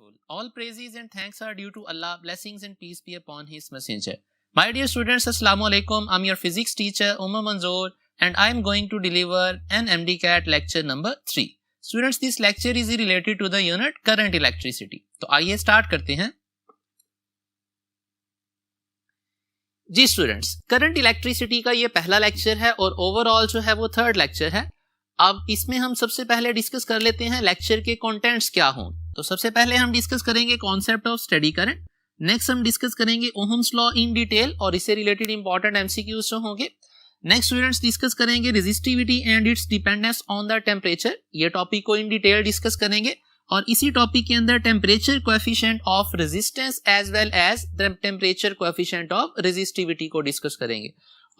grateful. All praises and thanks are due to Allah. Blessings and peace be upon His Messenger. My dear students, Assalamu alaikum. I'm your physics teacher, Umar Manzoor, and I'm going to deliver an MDCAT lecture number 3. Students, this lecture is related to the unit current electricity. तो आइए start करते हैं. जी students, current electricity का ये पहला lecture है और overall जो है वो थर्ड लेक्चर है. अब इसमें हम सबसे पहले डिस्कस कर लेते हैं लेक्चर के कंटेंट्स क्या हों. तो सबसे पहले हम डिस्कस करेंगे concept of study current. Next हम डिस्कस करेंगे ओहम्स लॉ इन डिटेल और इससे रिलेटेड इंपॉर्टेंट एमसीक्यूज जो होंगे. नेक्स्ट स्टूडेंट्स डिस्कस करेंगे resistivity and it's dependence on the temperature. ये टॉपिक को इन डिटेल डिस्कस करेंगे और इसी टॉपिक के अंदर temperature coefficient of resistance as well as the temperature coefficient of resistivity को डिस्कस करेंगे.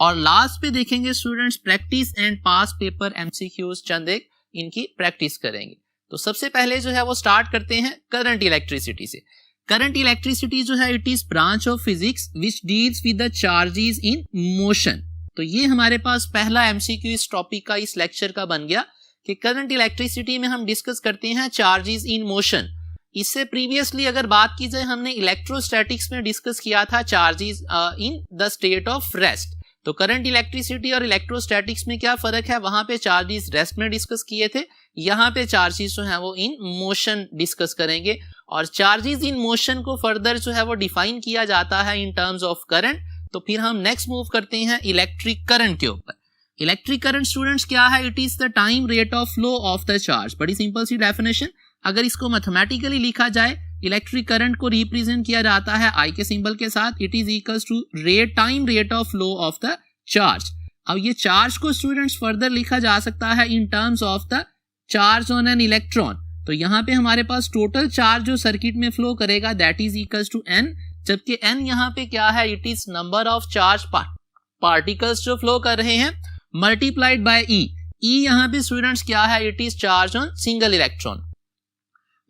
और लास्ट पे देखेंगे students practice and past paper MCQs चंद एक इनकी प्रैक्टिस करेंगे. तो सबसे पहले जो है वो स्टार्ट करते हैं करंट इलेक्ट्रिसिटी से. करंट इलेक्ट्रिसिटी जो है it is branch of physics which deals with the charges in motion. तो ये हमारे पास पहला एमसीक्यू इस टॉपिक का इस लेक्चर का बन गया कि करंट इलेक्ट्रिसिटी में हम डिस्कस करते हैं चार्जेस इन मोशन. इससे प्रीवियसली अगर बात की जाए हमने इलेक्ट्रोस्टैटिक्स में डिस्कस किया था charges in the state of rest. तो करंट इलेक्ट्रिसिटी और इलेक्ट्रोस्टैटिक्स में क्या फर्क है, वहां पे चार्जेस रेस्ट में डिस्कस किए थे, यहाँ पे चार्जेस जो है वो इन मोशन डिस्कस करेंगे. और चार्जेस इन मोशन को फर्दर जो है वो डिफाइन किया जाता है इन टर्म्स ऑफ करंट. तो फिर हम नेक्स्ट मूव करते हैं इलेक्ट्रिक करंट के ऊपर. इलेक्ट्रिक करंट स्टूडेंट्स क्या है, it is the time rate of flow of the charge. बड़ी सिंपल सी डेफिनेशन. अगर इसको मैथमेटिकली लिखा जाए इलेक्ट्रिक करंट को रिप्रेजेंट किया जाता है आई के सिंबल के साथ. It is equals to time rate of flow of the charge. अब ये चार्ज को स्टूडेंट्स फर्दर लिखा जा सकता है in terms of the charge on an electron. तो यहाँ पे हमारे पास टोटल चार्ज जो सर्किट में फ्लो करेगा that is equals to N. जबकि एन यहाँ पे क्या है, it is number of charge particles जो फ्लो कर रहे हैं मल्टीप्लाइड बाय ई. ई यहाँ पे स्टूडेंट्स क्या है, it is charge on single electron.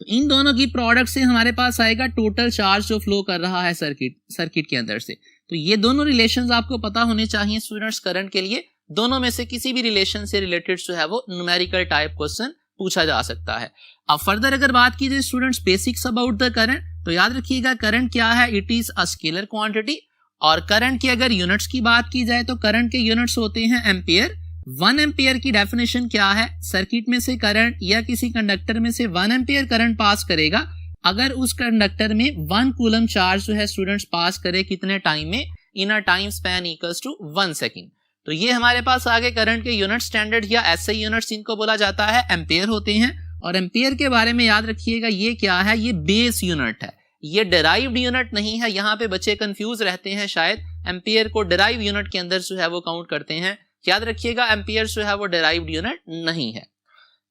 तो इन दोनों की प्रोडक्ट से हमारे पास आएगा टोटल चार्ज जो फ्लो कर रहा है सर्किट के अंदर से. तो ये दोनों रिलेशंस आपको पता होने चाहिए स्टूडेंट्स करंट के लिए. दोनों में से किसी भी रिलेशन से रिलेटेड जो है वो न्यूमेरिकल टाइप क्वेश्चन पूछा जा सकता है. अब फर्दर अगर बात की जाए students basics about the current, तो याद रखिएगा करंट क्या है, it is a scalar quantity. और करंट की अगर यूनिट्स की बात की जाए तो करंट के यूनिट्स होते हैं एम्पियर. 1 एम्पियर की डेफिनेशन क्या है, सर्किट में से करंट या किसी कंडक्टर में से 1 एम्पियर करंट पास करेगा अगर उस कंडक्टर में 1 कूलम चार्ज जो है स्टूडेंट्स पास करे कितने टाइम में, in a time span equals to 1 second. तो ये हमारे पास आगे करंट के यूनिट स्टैंडर्ड या एसआई यूनिट्स इनको बोला जाता है एम्पियर होते हैं. और एम्पियर के बारे में याद रखिएगा ये क्या है, ये बेस यूनिट है, ये डिराइव्ड यूनिट नहीं है. यहाँ पे बच्चे कंफ्यूज रहते हैं, शायद एम्पियर को डिराइव यूनिट के अंदर जो है वो काउंट करते हैं. याद रखिएगा एम्पियर जो है वो डिराइव्ड यूनिट नहीं है.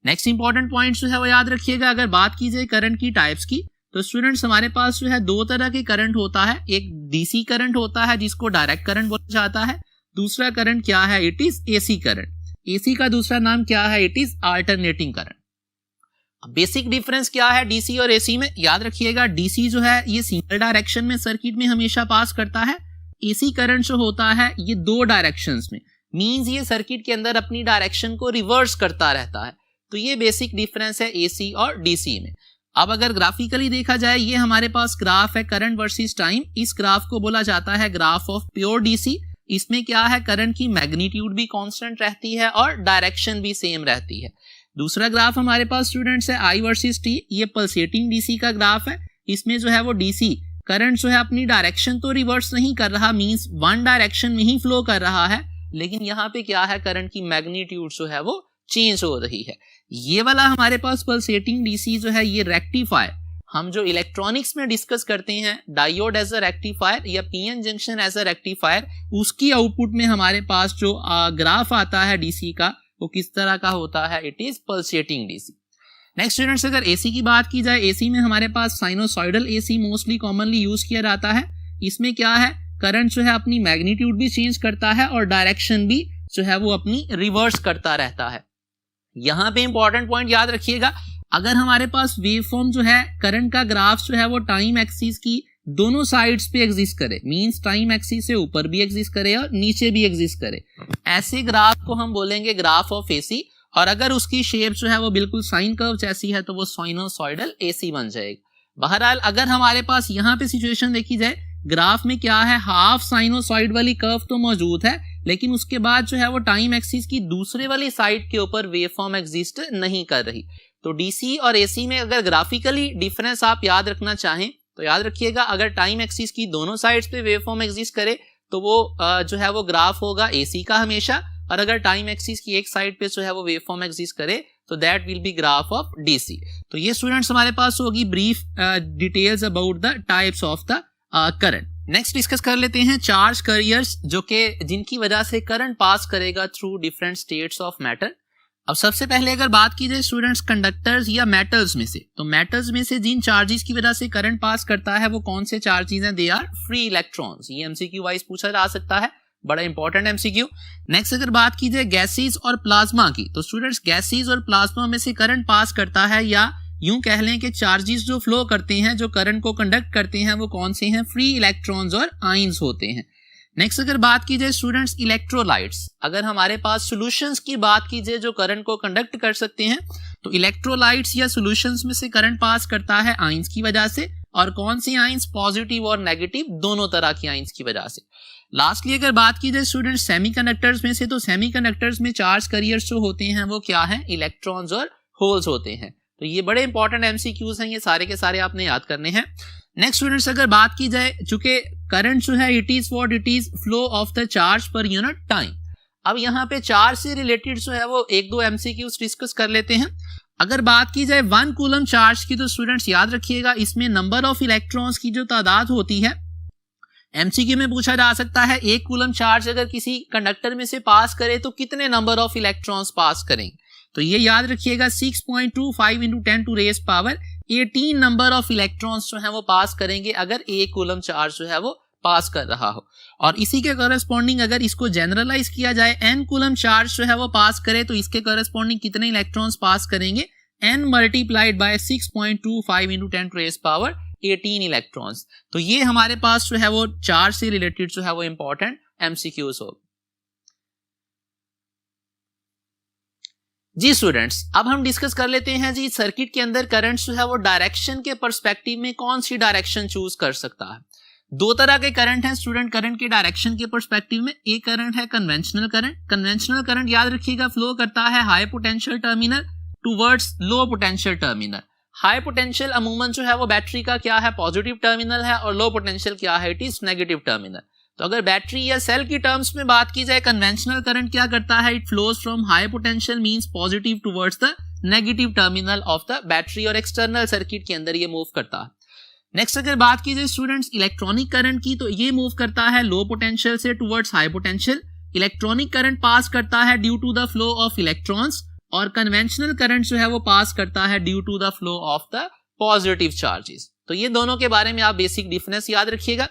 नेक्स्ट इंपॉर्टेंट पॉइंट जो है वो याद रखिएगा. अगर बात की जाए करंट की टाइप्स की तो स्टूडेंट्स हमारे पास जो है 2 तरह के करंट होता है. एक डीसी करंट होता है जिसको डायरेक्ट करंट बोला जाता है. दूसरा करंट क्या है, it is AC current. AC का दूसरा नाम क्या है, it is alternating current. Basic difference क्या है डीसी और एसी में, याद रखिएगा डीसी जो है ये सिंगल डायरेक्शन में सर्किट में हमेशा पास करता है. एसी करंट जो होता है ये 2 डायरेक्शंस में, मींस ये सर्किट के अंदर अपनी डायरेक्शन को रिवर्स करता रहता है. तो ये बेसिक डिफरेंस है एसी और डीसी में. अब अगर ग्राफिकली देखा जाए ये हमारे पास ग्राफ है करंट वर्सेस टाइम. इस ग्राफ को बोला जाता है ग्राफ ऑफ प्योर डीसी. इसमें क्या है, करंट की मैग्नीट्यूड भी कांस्टेंट रहती है और डायरेक्शन भी सेम रहती है. दूसरा ग्राफ हमारे पास स्टूडेंट्स है आई वर्सेस टी. ये पल्सेटिंग डीसी का ग्राफ है. इसमें जो है वो डीसी करंट जो है अपनी डायरेक्शन तो रिवर्स नहीं कर रहा, मींस 1 डायरेक्शन में ही फ्लो कर रहा है, लेकिन यहाँ पे क्या है करंट की मैग्नीट्यूड जो है वो चेंज हो रही है. ये वाला हमारे पास पल्सेटिंग डीसी जो है ये रेक्टिफायर, हम जो इलेक्ट्रॉनिक्स में डिस्कस करते हैं डायोड एज अ रेक्टिफायर या PN junction as a rectifier, उसकी आउटपुट में हमारे पास जो ग्राफ आता है डीसी का वो किस तरह का होता है, it is pulsating DC. Next students अगर एसी की बात की जाए, एसी में हमारे पास sinusoidal AC mostly commonly use किया जाता है. इसमें क्या है, करंट जो है अपनी मैग्नीट्यूड भी चेंज करता है और डायरेक्शन भी जो है वो अपनी रिवर्स करता रहता है. यहाँ पे इंपॉर्टेंट पॉइंट याद रखिएगा, अगर हमारे पास वेव फॉर्म जो है करंट का ग्राफ जो है वो टाइम एक्सिस की दोनों साइड्स पे एग्जिस्ट करे, मींस टाइम एक्सिस से ऊपर भी एग्जिस्ट करे और नीचे भी एग्जिस्ट करे, ऐसे ग्राफ को हम बोलेंगे ग्राफ ऑफ एसी. और अगर उसकी शेप जो है वो बिल्कुल साइन कर्व जैसी है तो वो साइनोसॉइडल एसी बन जाएगी. बहरहाल अगर हमारे पास यहाँ पे सिचुएशन देखी जाए, ग्राफ में क्या है, हाफ साइनोसॉइड वाली कर्व तो मौजूद है, लेकिन उसके बाद जो है वो टाइम एक्सिस की दूसरे वाली साइड के ऊपर वेवफॉर्म एग्जिस्ट नहीं कर रही। तो डीसी और एसी में अगर ग्राफिकली डिफरेंस आप याद रखना चाहें तो याद रखिएगा, अगर टाइम एक्सिस की दोनों साइड्स पे वेवफॉर्म एग्जिस्ट करे तो वो जो है वो ग्राफ होगा एसी का हमेशा, और अगर टाइम एक्सिस की एक साइड पे जो है वो वेवफॉर्म एग्जिस्ट करे तो that will B graph of DC. तो ये स्टूडेंट्स हमारे पास होगी brief details about the types of the current. Next discuss कर लेते हैं चार्ज कैरियर्स, जो कि जिनकी वजह से करंट पास करेगा through different states of matter. अब सबसे पहले अगर बात की जाए स्टूडेंट्स कंडक्टर्स या मेटल्स में से, तो मेटल्स में से जिन चार्जेस की वजह से करंट पास करता है वो कौन से चार्जेस हैं? They are free electrons. ये एमसीक्यू वाइज पूछा जा सकता है, बड़ा इंपॉर्टेंट एमसीक्यू। नेक्स्ट अगर बात की जाए गैसेस और प्लाज्मा की, तो स्टूडेंट्स गैसेस और प्लाज्मा में से करंट पास करता है, या यूं कह लें कि चार्जेस जो फ्लो करते हैं, जो करंट को कंडक्ट करते हैं, वो कौन से हैं? फ्री इलेक्ट्रॉन्स और आयंस होते हैं। नेक्स्ट अगर बात की जाए स्टूडेंट्स इलेक्ट्रोलाइट्स, अगर हमारे पास सॉल्यूशंस की बात की जाए जो करंट को कंडक्ट कर सकते हैं, तो इलेक्ट्रोलाइट्स या सॉल्यूशंस में से करंट पास करता है आयंस की वजह से, और कौन सी आयंस? पॉजिटिव और नेगेटिव दोनों तरह की आयंस की वजह से। लास्टली अगर बात की जाए स्टूडेंट्स सेमीकंडक्टर्स में से, तो सेमीकंडक्टर्स में चार्ज कैरियर्स जो होते हैं वो क्या है? इलेक्ट्रॉन्स और होल्स होते हैं। तो ये बड़े इंपॉर्टेंट एमसीक्यूज हैं, ये सारे के सारे आपने याद करने हैं। नेक्स्ट स्टूडेंट्स अगर बात की जाए, चूंकि करंट जो है it is what it is flow of the charge per unit time. अब यहाँ पे चार्ज से रिलेटेड जो है वो एक दो एमसीक्यूज डिस्कस कर लेते हैं। अगर बात की जाए 1 कूलम चार्ज की, तो स्टूडेंट्स याद रखिएगा इसमें नंबर ऑफ इलेक्ट्रॉन्स की जो तादाद होती है, एमसीक्यू में पूछा जा सकता है 1 कूलम चार्ज अगर किसी कंडक्टर में से पास करे तो कितने नंबर ऑफ इलेक्ट्रॉन्स पास करेंगे? तो ये याद रखिएगा 6.25 × 10⁻18 नंबर ऑफ इलेक्ट्रॉन्स जो है वो पास करेंगे अगर 1 कूलम चार्ज जो है वो पास कर रहा हो। और इसी के करस्पॉन्डिंग अगर इसको जनरलाइज किया जाए, n कूलम चार्ज जो है वो पास करे तो इसके करस्पॉन्डिंग कितने इलेक्ट्रॉन्स पास करेंगे? n multiplied bye 6.25 × 10⁻18 electrons. तो ये हमारे पास जो है वो चार्ज से रिलेटेड जो है वो इंपॉर्टेंट एमसीक्यूज हो। जी स्टूडेंट्स, अब हम डिस्कस कर लेते हैं जी सर्किट के अंदर करंट जो है वो डायरेक्शन के पर्सपेक्टिव में कौन सी डायरेक्शन चूज कर सकता है। दो तरह के करंट हैं स्टूडेंट करंट के डायरेक्शन के पर्सपेक्टिव में। एक करंट है कन्वेंशनल करंट। कन्वेंशनल करंट याद रखिएगा फ्लो करता है high potential terminal towards low potential terminal. High potential अमूमन जो है वो बैटरी का क्या है? पॉजिटिव टर्मिनल है, और लो पोटेंशियल क्या है? It is negative terminal. तो अगर बैटरी या सेल की टर्म्स में बात की जाए, कन्वेंशनल करंट क्या करता है? It flows from high potential means positive towards the negative terminal of the battery, और एक्सटर्नल सर्किट के अंदर ये मूव करता है। नेक्स्ट अगर बात की जाए स्टूडेंट्स इलेक्ट्रॉनिक करंट की, तो ये मूव करता है लो पोटेंशियल से towards high potential. Electronic current pass करता है due to the flow of electrons, और कन्वेंशनल करंट जो है वो पास करता है due to the flow of the positive charges. तो ये दोनों के बारे में आप बेसिक डिफरेंस याद रखिएगा।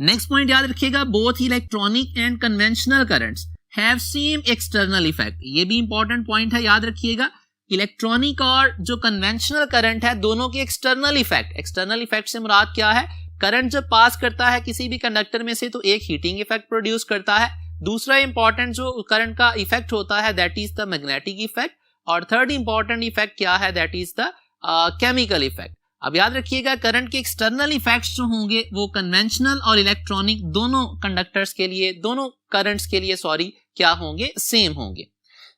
नेक्स्ट पॉइंट याद रखिएगा, both electronic and conventional currents have same external effect. ये भी इंपॉर्टेंट पॉइंट है, याद रखिएगा। इलेक्ट्रॉनिक और जो कन्वेंशनल करंट है दोनों के एक्सटर्नल इफेक्ट से मुराद क्या है? करंट जब पास करता है किसी भी कंडक्टर में से तो एक हीटिंग इफेक्ट प्रोड्यूस करता है, दूसरा इंपॉर्टेंट जो करंट का इफेक्ट होता है that is the magnetic effect, और थर्ड इंपॉर्टेंट इफेक्ट क्या है? That is the chemical effect. अब याद रखिएगा करंट के एक्सटर्नल इफेक्ट्स जो होंगे वो कन्वेंशनल और इलेक्ट्रॉनिक दोनों कंडक्टर्स के लिए, दोनों करंट्स के लिए क्या होंगे? सेम होंगे।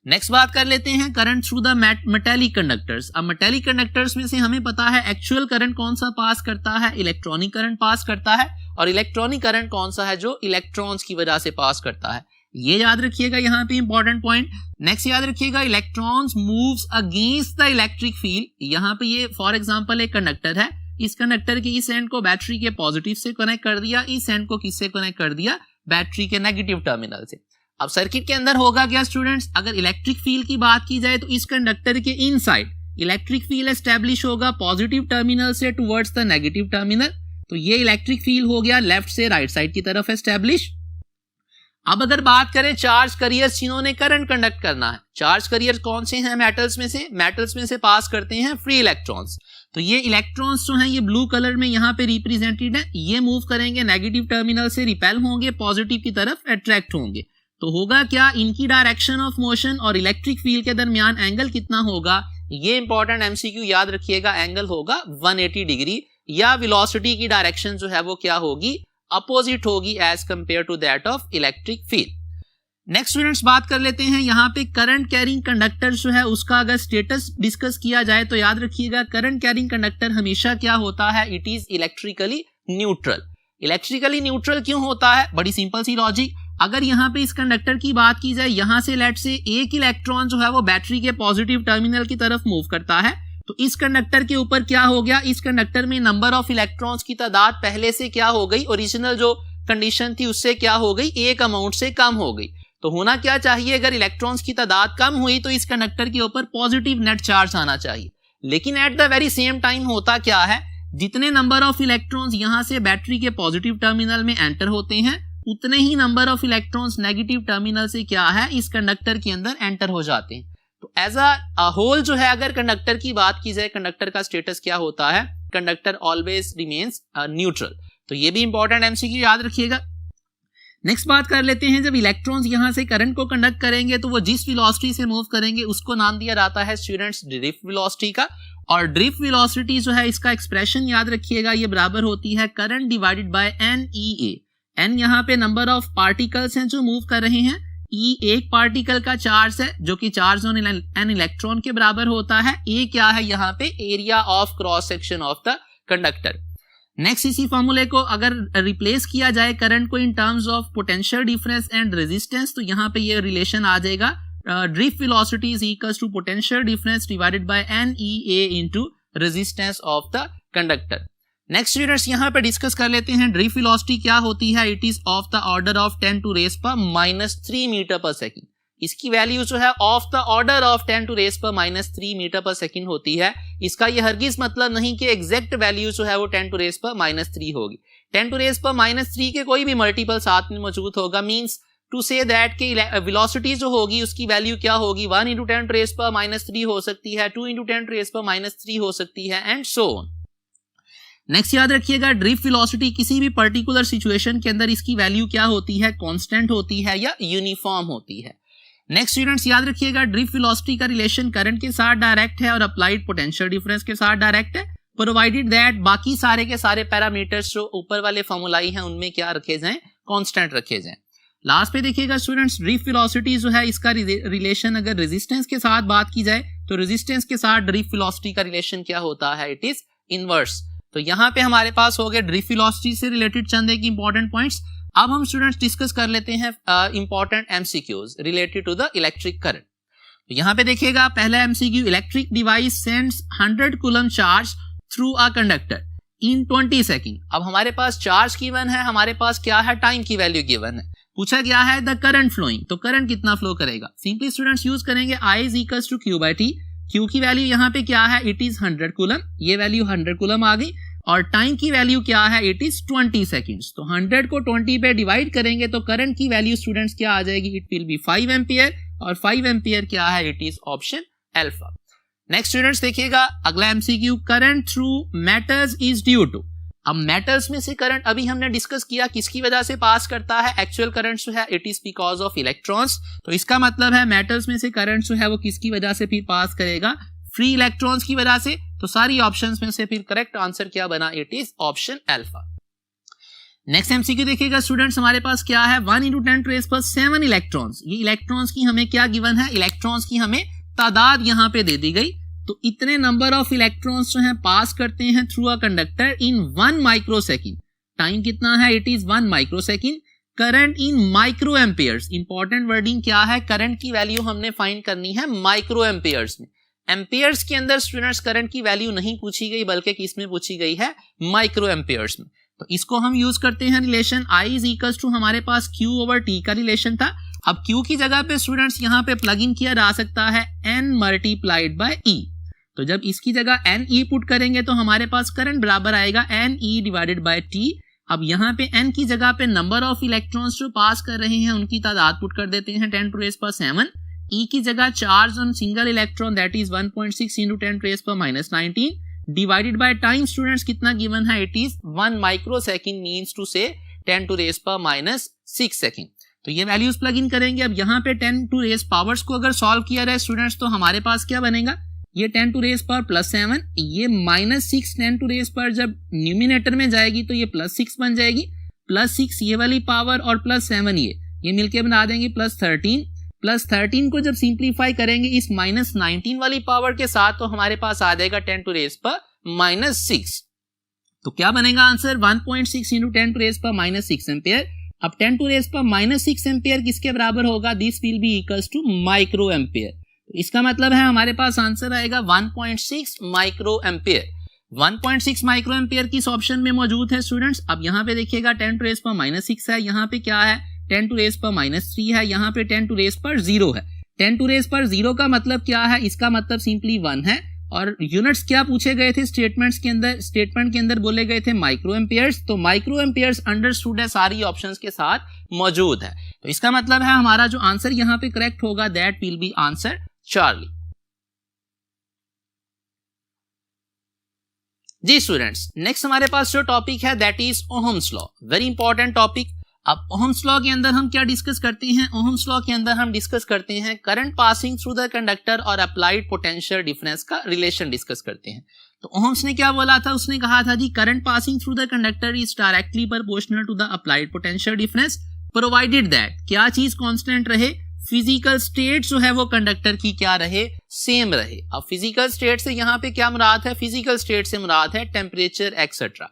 नेक्स्ट बात कर लेते हैं current through the metallic conductors. अब मेटेलिक कंडक्टर्स में से हमें पता है एक्चुअल करंट कौन सा पास करता है? इलेक्ट्रॉनिक करंट पास करता है। और इलेक्ट्रॉनिक करंट कौन सा है? जो इलेक्ट्रॉन्स की वजह से पास करता है। ये याद रखिएगा यहाँ पे इंपॉर्टेंट पॉइंट। नेक्स्ट याद रखिएगा electrons moves against the electric field. यहाँ पे ये फॉर एग्जांपल एक कंडक्टर है, इस कंडक्टर के इस एंड को बैटरी के पॉजिटिव से कनेक्ट कर दिया, इस एंड को किससे कनेक्ट कर दिया? बैटरी के नेगेटिव टर्मिनल से। अब सर्किट के अंदर होगा क्या स्टूडेंट्स? अगर इलेक्ट्रिक फील्ड की बात की जाए तो इस कंडक्टर के इनसाइड इलेक्ट्रिक फील्ड एस्टेब्लिश होगा पॉजिटिव टर्मिनल से टुवर्ड्स द नेगेटिव टर्मिनल। तो ये इलेक्ट्रिक फील्ड हो गया लेफ्ट से राइट साइड की तरफ एस्टेब्लिश। अब अगर बात करें चार्ज कैरियर्स जिन्होंने करंट कंडक्ट करना है, चार्ज कैरियर कौन से हैं? मेटल्स में से पास करते हैं फ्री इलेक्ट्रॉन्स। तो ये इलेक्ट्रॉन्स जो हैं ये ब्लू कलर में यहाँ पे रिप्रेजेंटेड है, ये मूव करेंगे नेगेटिव टर्मिनल से, रिपेल होंगे, पॉजिटिव की तरफ अट्रैक्ट होंगे। तो होगा क्या? इनकी डायरेक्शन ऑफ मोशन और इलेक्ट्रिक फील्ड के दरमियान एंगल कितना होगा? ये इंपॉर्टेंट एमसीक्यू याद रखिएगा, एंगल होगा 180 डिग्री या वेलोसिटी की डायरेक्शन जो है वो क्या होगी, अपोजिट होगी as compare to that of electric field. Next students बात कर लेते हैं यहाँ पे करंट कैरिंग कंडक्टर जो है उसका अगर स्टेटस डिस्कस किया जाए तो याद रखिएगा करंट कैरिंग कंडक्टर हमेशा क्या होता है, it is electrically neutral. Electrically neutral क्यों होता है, बड़ी सिंपल सी लॉजिक, अगर यहाँ पे इस कंडक्टर की बात की जाए, यहाँ से लेट से एक इलेक्ट्रॉन जो है वो बैटरी के पॉजिटिव टर्मिनल की तरफ मूव करता है, तो इस कंडक्टर के ऊपर क्या हो गया, इस कंडक्टर में नंबर ऑफ इलेक्ट्रॉन्स की तादाद पहले से क्या हो गई, ओरिजिनल जो कंडीशन थी उससे क्या हो गई, एक अमाउंट से कम हो गई। तो होना क्या चाहिए, अगर इलेक्ट्रॉन्स की तादाद कम हुई तो इस कंडक्टर के ऊपर पॉजिटिव नेट चार्ज आना चाहिए। लेकिन eight the very same time होता क्या है, जितने नंबर ऑफ इलेक्ट्रॉन्स यहां से बैटरी के पॉजिटिव टर्मिनल में एंटर होते हैं, उतने ही number of electrons negative terminal से क्या है, इस कंडक्टर के अंदर एंटर हो जाते हैं। तो एज अ होल जो है अगर कंडक्टर की बात की जाए, कंडक्टर का स्टेटस क्या होता है, कंडक्टर ऑलवेज रिमेन्स न्यूट्रल। तो ये भी इंपॉर्टेंट एमसीक्यू याद रखिएगा। नेक्स्ट बात कर लेते हैं, जब इलेक्ट्रॉन्स यहां से करंट को कंडक्ट करेंगे तो वो जिस वेलोसिटी से मूव करेंगे उसको नाम दिया जाता है स्टूडेंट्स ड्रिफ्ट वेलोसिटी का। और ड्रिफ्ट वेलोसिटी जो है इसका एक्सप्रेशन याद रखिएगा, ये बराबर होती है current divided by NEA। N यहाँ पे नंबर ऑफ पार्टिकल्स हैं जो मूव कर रहे हैं, ई एक पार्टिकल का चार्ज है जो कि चार्ज ऑन एन इलेक्ट्रॉन के बराबर होता है, ए क्या है यहाँ पे, area of cross section of the conductor. Next इसी फॉर्मूले को अगर रिप्लेस किया जाए करंट को in terms of potential difference and resistance, तो यहाँ पे ये रिलेशन आ जाएगा, drift velocity is equals to potential difference divided by NEA into resistance of the conductor. Next students यहाँ पे डिस्कस कर लेते हैं ड्रिफ्ट वेलोसिटी क्या होती है, it is of the order of 10 to raise पर -3 मीटर पर सेकंड। इसकी वैल्यू जो है of the order of 10 to raise पर -3 मीटर पर सेकंड होती है। इसका ये हरगिज मतलब नहीं कि एग्जैक्ट वैल्यू जो है वो 10 टू रेज पर -3 होगी। 10 टू रेज पर -3 के कोई भी मल्टीपल साथ में मौजूद होगा, मींस टू से दैट कि वेलोसिटी जो होगी उसकी वैल्यू क्या होगी, 1 × 10 टू रेज पर -3 हो सकती है, 2 × 10 टू रेज पर -3 हो सकती है, एंड सो ऑन। नेक्स्ट याद रखिएगा ड्रिफ्ट वेलोसिटी किसी भी पर्टिकुलर सिचुएशन के अंदर इसकी वैल्यू क्या होती है, कांस्टेंट होती है या यूनिफॉर्म होती है। नेक्स्ट स्टूडेंट्स याद रखिएगा ड्रिफ्ट वेलोसिटी का रिलेशन करंट के साथ डायरेक्ट है और अप्लाइड पोटेंशियल डिफरेंस के साथ डायरेक्ट है, प्रोवाइडेड दैट बाकी सारे के सारे पैरामीटर्स जो ऊपर वाले फॉर्मूलाई हैं उनमें क्या रखे जाएं, कांस्टेंट रखे जाएं। लास्ट पे देखिएगा स्टूडेंट्स ड्रिफ्ट वेलोसिटी जो है इसका रिलेशन अगर रेजिस्टेंस के साथ बात की जाए तो रेजिस्टेंस के साथ ड्रिफ्ट वेलोसिटी का रिलेशन क्या होता है, इट इज इनवर्स। तो यहाँ पे हमारे पास हो गए ड्रिफ्ट वेलोसिटी से रिलेटेड चंद एक इंपॉर्टेंट पॉइंट्स। अब हम स्टूडेंट्स डिस्कस कर लेते हैं important MCQs related to the electric current. तो यहाँ पे देखिएगा पहला MCQ, electric device sends 100 coulomb charge through a conductor in 20 second. अब हमारे पास चार्ज गिवन है, हमारे पास क्या है, टाइम की वैल्यू गिवन है। पूछा गया है द करंट फ्लोइंग, तो करंट कितना फ्लो करेगा, सिंपली स्टूडेंट्स यूज करेंगे I is equals to Q/T। Q की वैल्यू यहाँ पे क्या है, इट इज 100 कूलम, ये वैल्यू 100 कूलम आ गई, और टाइम की वैल्यू क्या है, इट इज 20 सेकेंड्स। तो 100 को 20 पे डिवाइड करेंगे तो करंट की वैल्यू स्टूडेंट्स क्या आ जाएगी, इट विल बी 5 एम्पियर, और 5 एम्पियर क्या है, it is option alpha. Next students देखिएगा अगला MCQ, current through metals is due to. अब मेटल्स में से करंट अभी हमने डिस्कस किया किसकी वजह से पास करता है, एक्चुअल करंट जो है it is because of electrons. तो इसका मतलब है मेटल्स में से करंट जो है वो किसकी वजह से फिर पास करेगा, फ्री इलेक्ट्रॉन्स की वजह से। तो सारी ऑप्शंस में से फिर करेक्ट आंसर क्या बना, it is option alpha. Next MCQ देखिएगा स्टूडेंट्स हमारे पास क्या है, 1 × 10 टू रेज पर 7 इलेक्ट्रॉन्स। ये इलेक्ट्रॉन्स की हमें क्या गिवन है, इलेक्ट्रॉन्स की हमें तादाद यहाँ पे दे दी गई। तो इतने नंबर ऑफ इलेक्ट्रॉन्स जो है पास करते हैं through a conductor in 1 micro second. Time कितना है, it is 1 micro second. Current in micro amperes, important wording क्या है, करंट की वैल्यू हमने फाइंड करनी है माइक्रो एम्पियर्स में। एम्पियर्स के अंदर स्टूडेंट्स करंट की वैल्यू नहीं पूछी गई बल्कि किसमें पूछी गई है, माइक्रो एम्पियर्स में। तो इसको हम यूज करते हैं relation I is equals to, हमारे पास Q/T का रिलेशन था। अब Q की जगह पे स्टूडेंट्स यहाँ पे प्लग इन किया जा सकता है N मल्टीप्लाइड बाय E। तो जब इसकी जगह NE पुट करेंगे तो हमारे पास करंट बराबर आएगा NE डिवाइडेड बाय T। अब यहाँ पे N की जगह पे नंबर ऑफ इलेक्ट्रॉन्स जो पास कर रहे हैं उनकी तादाद पुट कर देते हैं 10 टू रेज पर 7। E की जगह charge on single electron that is 1.6 × 10 to raise power -19 divided by time students कितना गिवन है, it is 1 micro second, means to say 10 to raise पर -6 सेकेंड। तो ये वैल्यूज प्लग इन करेंगे। अब यहाँ पे 10 टू रेज पावर्स को अगर सॉल्व किया जाए स्टूडेंट्स तो हमारे पास क्या बनेगा, ये 10 टू रेज पावर +7, ये -6 10 टू रेज पावर जब न्यूमिनेटर में जाएगी तो ये +6 बन जाएगी, +6 ये वाली पावर और +7 ये मिलके बना देंगे +13। +13 को जब सिंप्लीफाई करेंगे इस -19 वाली पावर के साथ तो हमारे पास आ जाएगा 10 टू रेज पावर -6। तो क्या बनेगा answer 1.6 into 10 to raise power -6 ampere. अब 10 टू रेज पावर -6 एम्पियर किसके बराबर होगा? This will be equals to micro ampere. इसका मतलब है हमारे पास आंसर आएगा 1.6 माइक्रो एम्पियर। 1.6 माइक्रो एम्पियर किस ऑप्शन में मौजूद है स्टूडेंट्स? अब यहाँ पे देखिएगा 10 टू रेज पावर -6 है, यहाँ पे क्या है 10 टू रेज पावर -3 है, यहाँ पे 10 टू रेज पावर 0 है। 10 टू रेज पावर 0 का मतलब क्या है? इसका मतलब सिंपली 1 है। और यूनिट्स क्या पूछे गए थे स्टेटमेंट के अंदर बोले गए थे माइक्रो एम्पियर्स। तो माइक्रो एम्पियर्स अंडरस्टूड है सारी ऑप्शंस के साथ मौजूद है। तो इसका मतलब है हमारा जो आंसर यहाँ पे करेक्ट होगा that will be answer Charlie. जी स्टूडेंट्स, नेक्स्ट हमारे पास जो टॉपिक है that is Ohm's law, very important topic. अब ओहम्स लॉ के अंदर हम क्या डिस्कस करते हैं? ओहम्स लॉ के अंदर हम डिस्कस करते हैं current passing through the conductor और अप्लाइड पोटेंशियल डिफरेंस का रिलेशन डिस्कस करते हैं। तो ओहम्स ने क्या बोला था? उसने कहा था जी current passing through the conductor is directly proportional to the applied potential difference provided that क्या चीज कांस्टेंट रहे? फिजिकल स्टेट जो है वो कंडक्टर की क्या रहे? सेम रहे। अब फिजिकल स्टेट से यहाँ पे क्या मुराद है? फिजिकल स्टेट से मुराद है टेम्परेचर एक्सेट्रा।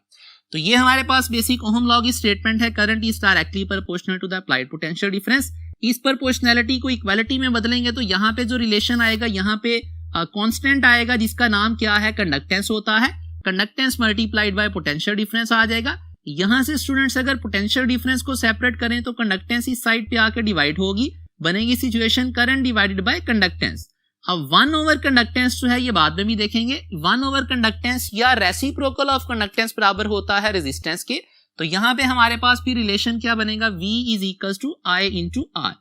तो ये हमारे पास बेसिक ओहम लॉ की स्टेटमेंट है current is directly proportional to the applied potential difference. इस प्रोपोर्शनैलिटी को इक्वालिटी में बदलेंगे तो यहाँ पे जो रिलेशन आएगा यहाँ पे कांस्टेंट आएगा जिसका नाम क्या है? कंडक्टेंस होता है। Conductance multiplied by potential difference आ जाएगा। यहाँ से स्टूडेंट्स अगर पोटेंशियल डिफरेंस को सेपरेट करें तो कंडक्टेंस इस साइड पे आकर डिवाइड होगी, बनेगी situation current divided bye conductance. अब 1 ओवर कंडक्टेंस जो है ये बाद में भी देखेंगे। 1 ओवर कंडक्टेंस या रेसिप्रोकल ऑफ कंडक्टेंस बराबर होता है रेजिस्टेंस के। तो यहाँ पे हमारे पास भी रिलेशन क्या बनेगा? V is equals to I into R।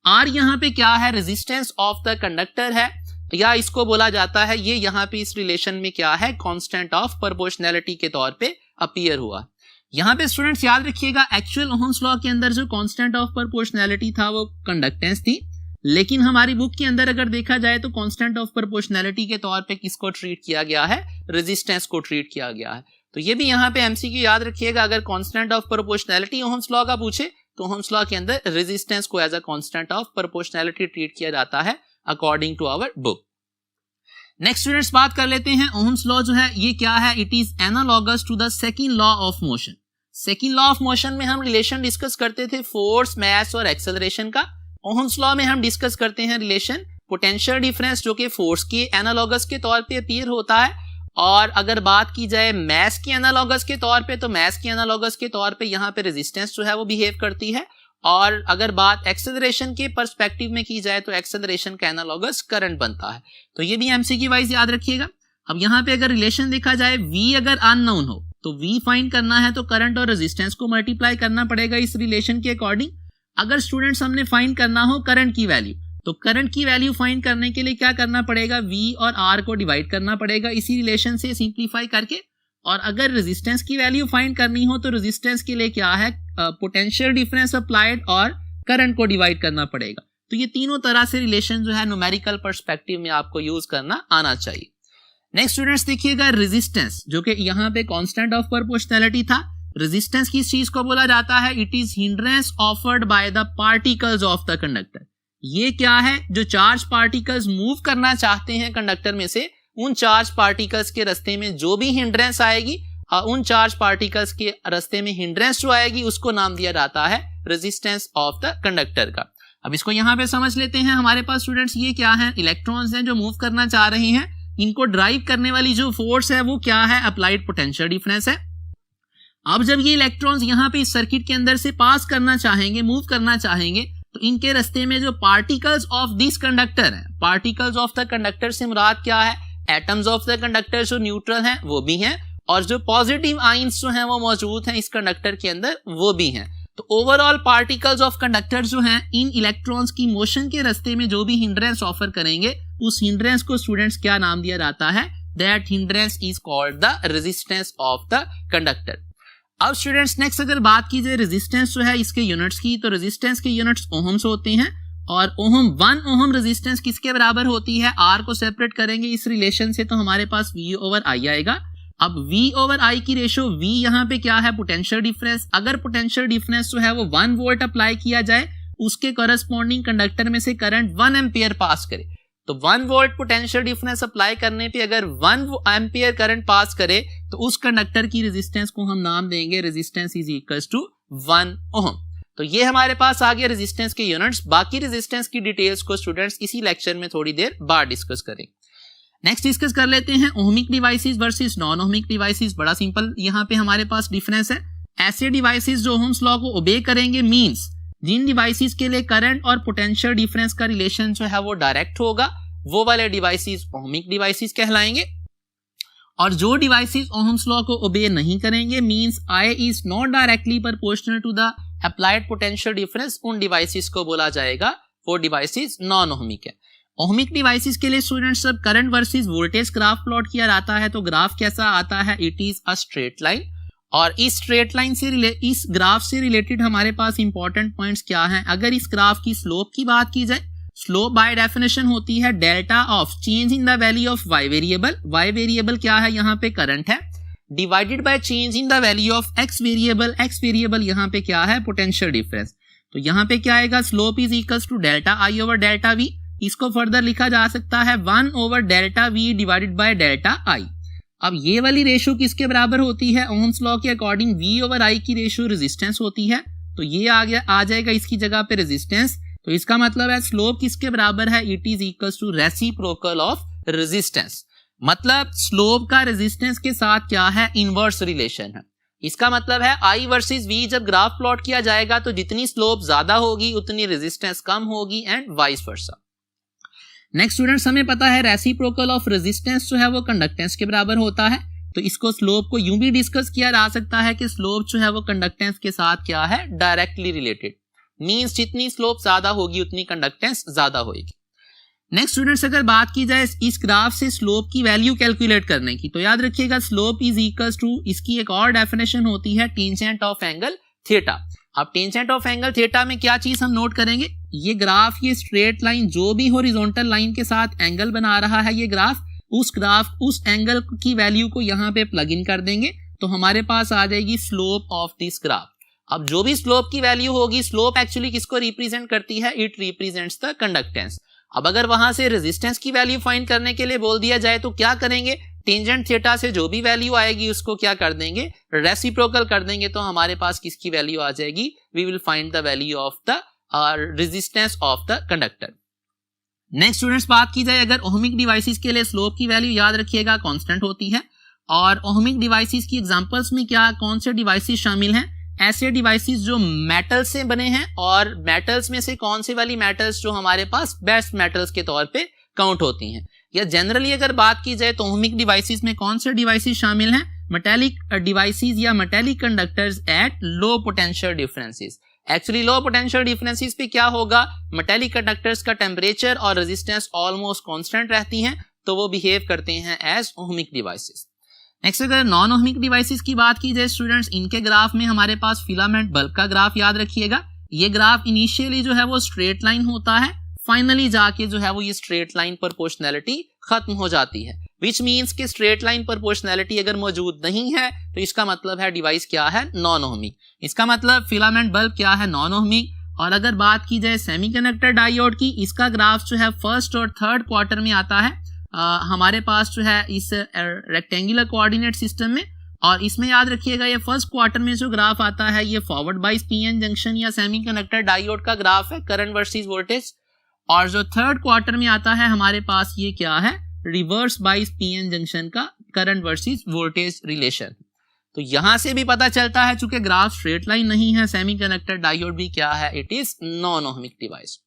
R यहाँ पे क्या है? रेजिस्टेंस ऑफ द कंडक्टर है, या इसको बोला जाता है ये यहाँ पे इस रिलेशन में क्या है? कांस्टेंट ऑफ प्रोपोर्शनैलिटी के तौर पे अपीयर हुआ। यहाँ पे स्टूडेंट्स याद रखिएगा एक्चुअल ओहम्स लॉ के अंदर जो कांस्टेंट ऑफ प्रोपोर्शनैलिटी था वो कंडक्टेंस थी, लेकिन हमारी बुक के अंदर अगर देखा जाए तो कांस्टेंट ऑफ प्रोपोर्शनैलिटी के तौर पे किसको ट्रीट किया गया है? रेजिस्टेंस को ट्रीट किया गया है। तो ये भी यहाँ पे एमसीक्यू याद रखिएगा, अगर constant of proportionality Ohm's law का पूछे तो ओहम्स लॉ के अंदर रेजिस्टेंस को as a constant of proportionality treat किया जाता है according to our book. Next students बात कर लेते हैं ओहम्स लॉ जो है ये क्या है? It is analogous to the second law of motion. Second law of motion में हम रिलेशन डिस्कस करते थे फोर्स, मास और एक्सेलरेशन का। ओहम्स लॉ में हम डिस्कस करते हैं रिलेशन पोटेंशियल डिफरेंस जो कि फोर्स के एनालॉगस के तौर पे अपीयर होता है, और अगर बात की जाए मास के एनालॉगस के तौर पे तो मास के एनालॉगस के तौर पे यहाँ पे रेजिस्टेंस जो है वो बिहेव करती है, और अगर बात एक्सेलरेशन के पर्सपेक्टिव में की जाए तो एक्सेलरेशन का एनालॉगस करंट बनता है। तो ये भी एमसीक्यू वाइज याद रखिएगा। अब यहाँ पे अगर रिलेशन देखा जाए V अगर अननोन हो तो V फाइंड करना है तो करंट और रेजिस्टेंस को मल्टीप्लाई करना पड़ेगा इस रिलेशन के अकॉर्डिंग। अगर स्टूडेंट्स हमने फाइंड करना हो करंट की वैल्यू तो करंट की वैल्यू फाइंड करने के लिए क्या करना पड़ेगा? V और R को डिवाइड करना पड़ेगा इसी रिलेशन से सिंप्लीफाई करके। और अगर रेजिस्टेंस की वैल्यू फाइंड करनी हो तो रेजिस्टेंस के लिए क्या है? पोटेंशियल डिफरेंस अप्लाइड और करंट को डिवाइड करना पड़ेगा। तो ये तीनों तरह से रिलेशन जो है न्यूमेरिकल पर्सपेक्टिव में आपको यूज करना आना चाहिए। नेक्स्ट स्टूडेंट्स देखिएगा रेजिस्टेंस जो कि यहाँ पे कांस्टेंट ऑफ प्रोपोर्शनैलिटी था। रेजिस्टेंस किस चीज को बोला जाता है? It is hindrance offered by the particles of the conductor. ये क्या है? जो चार्ज पार्टिकल्स मूव करना चाहते हैं कंडक्टर में से, उन चार्ज पार्टिकल्स के रास्ते में जो भी हिंड्रेंस आएगी, उन चार्ज पार्टिकल्स के रास्ते में हिंड्रेंस जो आएगी उसको नाम दिया जाता है रेजिस्टेंस ऑफ द कंडक्टर का। अब इसको यहाँ पे समझ लेते हैं। हमारे पास स्टूडेंट्स ये क्या है? इलेक्ट्रॉन्स हैं जो मूव करना चाह रहे हैं, इनको ड्राइव करने वाली जो फोर्स है वो क्या है? अप्लाइड पोटेंशियल डिफरेंस है। अब जब ये इलेक्ट्रॉन्स यहाँ पे इस सर्किट के अंदर से पास करना चाहेंगे, मूव करना चाहेंगे, तो इनके रास्ते में जो पार्टिकल्स ऑफ दिस कंडक्टर है, पार्टिकल्स ऑफ द कंडक्टर से मुराद क्या है? एटम्स ऑफ द कंडक्टर जो न्यूट्रल हैं वो भी हैं, और जो पॉजिटिव आइंस जो हैं वो मौजूद हैं इस कंडक्टर के अंदर वो भी हैं। तो ओवरऑल पार्टिकल्स ऑफ कंडक्टर जो हैं इन इलेक्ट्रॉन्स की मोशन के रास्ते में जो भी हिंड्रेंस ऑफर करेंगे उस हिंड्रेंस को स्टूडेंट्स क्या नाम दिया जाता है? That hindrance is called the resistance of the conductor. अब स्टूडेंट्स नेक्स्ट अगर बात की जाए रेजिस्टेंस जो है इसके यूनिट्स की, तो रेजिस्टेंस के यूनिट्स ओहम्स होते हैं, और ओहम 1 ओहम रेजिस्टेंस किसके बराबर होती है, R को सेपरेट करेंगे इस रिलेशन से तो हमारे पास V ओवर I आएगा। अब V ओवर I की रेशो, V यहाँ पे क्या है, पोटेंशियल डिफरेंस। अगर पोटेंशियल डिफरेंस जो है वो 1 वोल्ट अप्लाई किया जाए, उसके करस्पॉन्डिंग कंडक्टर में से करंट 1 एम्पियर पास करे, तो 1 वोल्ट पोटेंशियल डिफरेंस अप्लाई करने पे अगर 1 एम्पियर करंट पास करे तो उस कंडक्टर की रेजिस्टेंस को हम नाम देंगे resistance is equals to 1 ohm. तो ये हमारे पास आ गया रेजिस्टेंस के यूनिट्स। बाकी रेजिस्टेंस की डिटेल्स को स्टूडेंट्स इसी लेक्चर में थोड़ी देर बाद डिस्कस करेंगे। नेक्स्ट डिस्कस कर लेते हैं ohmic devices versus non ohmic devices. बड़ा सिंपल यहाँ पे हमारे पास डिफरेंस है। ऐसे डिवाइसेस जो ओहम्स लॉ को ओबे करेंगे, मींस जिन डिवाइसेस के लिए करंट और पोटेंशियल डिफरेंस का रिलेशन जो है वो डायरेक्ट होगा, वो वाले डिवाइसेस ओहमिक डिवाइसेस कहलाएंगे। और जो डिवाइसेस ओहम्स लॉ को ओबे नहीं करेंगे, means I is not directly proportional to the applied potential difference, उन डिवाइसेस को बोला जाएगा वो डिवाइसेस नॉन ओहमिक है। ओहमिक डिवाइसेस के लिए स्टूडेंट्स जब current versus voltage graph plot किया जाता है तो ग्राफ कैसा आता है, it is a straight line. और इस स्ट्रेट लाइन से इस ग्राफ से रिलेटेड हमारे पास इंपॉर्टेंट पॉइंट्स क्या हैं। अगर इस ग्राफ की स्लोप की बात की जाए, स्लोप बाय डेफिनेशन होती है delta of change in the value of y variable. y variable क्या है, यहाँ पे करंट है, divided by change in the value of x variable. x variable यहाँ पे क्या है, पोटेंशियल डिफरेंस। तो यहाँ पे क्या आएगा, slope is equals to delta I over delta v। इसको फर्दर लिखा जा सकता है 1 over delta v divided by delta I। अब ये वाली रेशो किसके बराबर होती है, ओहम्स लॉ के अकॉर्डिंग v ओवर I की रेशो रेजिस्टेंस होती है। तो ये आ जाएगा इसकी जगह पे रेजिस्टेंस। तो इसका मतलब है स्लोप किसके बराबर है, it is equals to reciprocal of resistance. मतलब स्लोप का रेजिस्टेंस के साथ क्या है, इनवर्स रिलेशन है। इसका मतलब है I वर्सेस V जब ग्राफ प्लॉट किया जाएगा तो जितनी स्लोप ज्यादा होगी उतनी रेजिस्टेंस कम होगी and vice versa. Next students, हमें पता है रेसिप्रोकल ऑफ रेजिस्टेंस जो है वो कंडक्टेंस के बराबर होता है। तो इसको स्लोप को यूं भी डिस्कस किया जा सकता है कि स्लोप जो है वो कंडक्टेंस के साथ क्या है, डायरेक्टली रिलेटेड। मींस जितनी स्लोप ज्यादा होगी उतनी कंडक्टेंस ज्यादा होगी। नेक्स्ट स्टूडेंट्स, अगर बात की जाए इस ग्राफ से स्लोप की वैल्यू कैलकुलेट करने की, तो याद रखिएगा स्लोप इज इक्वल्स टू, इसकी एक और डेफिनेशन होती है टेंजेंट ऑफ एंगल थीटा। अब टेंजेंट ऑफ एंगल थीटा में क्या चीज हम नोट करेंगे, ये ग्राफ, ये स्ट्रेट लाइन जो भी हॉरिजॉन्टल लाइन के साथ एंगल बना रहा है, ये ग्राफ उस एंगल की वैल्यू को यहाँ पे प्लग इन कर देंगे तो हमारे पास आ जाएगी स्लोप ऑफ दिस ग्राफ। अब जो भी स्लोप की वैल्यू होगी, स्लोप एक्चुअली किसको रिप्रेजेंट करती है, इट रिप्रेजेंट्स द कंडक्टेंस। अब अगर वहां से रेजिस्टेंस की वैल्यू फाइंड करने के लिए बोल दिया जाए तो क्या करेंगे, टेंजेंट थीटा से जो भी वैल्यू आएगी उसको क्या कर देंगे, रेसिप्रोकल कर देंगे। तो हमारे पास किसकी वैल्यू आ जाएगी, we will find the value of the resistance of the conductor. Next students, बात की जाए अगर ओहमिक डिवाइसेस के लिए स्लोप की वैल्यू याद रखिएगा कांस्टेंट होती है। और ओहमिक डिवाइसेस की एग्जांपल्स में क्या कौन से डिवाइसेस शामिल हैं, ऐसे डिवाइसेस जो मेटल से बने हैं, और मेटल्स में से कौन सी वाली मेटल्स जो हमारे पास बेस्ट मेटल्स के तौर पे काउंट होती हैं। या जनरली अगर बात की जाए तो ओहमिक डिवाइसेस में कौन से डिवाइसेस शामिल हैं, मेटेलिक डिवाइसेस या metallic conductors at low potential differences. Actually low potential differences पे क्या होगा, मेटेलिक कंडक्टर्स का टेम्परेचर और रेजिस्टेंस ऑलमोस्ट कांस्टेंट रहती हैं, तो वो बिहेव करते हैं एज ओहमिक डिवाइसेस। नेक्स्ट अगर नॉन ओहमिक डिवाइसेस की बात की जाए स्टूडेंट्स, इनके ग्राफ में हमारे पास फिलामेंट बल्ब का ग्राफ याद रखिएगा। ये ग्राफ इनिशियली जो है वो स्ट्रेट लाइन होता है, फाइनली जाके जो है वो ये स्ट्रेट लाइन प्रोपोर्शनैलिटी खत्म हो जाती है, विच मीन्स कि स्ट्रेट लाइन प्रोपोर्शनैलिटी अगर मौजूद नहीं है तो इसका मतलब है डिवाइस क्या है, नॉन ओहमिक। इसका मतलब फिलामेंट बल्ब क्या है, नॉन ओहमिक। और अगर बात की जाए सेमीकंडक्टर डायोड की, इसका ग्राफ जो है फर्स्ट और थर्ड क्वार्टर में आता है हमारे पास जो है इस रेक्टेंगुलर कोऑर्डिनेट सिस्टम में। और इसमें याद रखिएगा ये फर्स्ट क्वार्टर में जो ग्राफ आता है ये फॉरवर्ड बाइस पीएन जंक्शन या सेमीकंडक्टर डायोड का ग्राफ है, करंट वर्सेस वोल्टेज। और जो थर्ड क्वार्टर में आता है हमारे पास ये क्या है, रिवर्स बाइस पीएन जंक्शन का करंट वर्सेस वोल्टेज रिलेशन। तो यहां से भी पता चलता है चूंकि ग्राफ स्ट्रेट लाइन नहीं है, सेमीकंडक्टर डायोड भी क्या है, it is non ohmic device.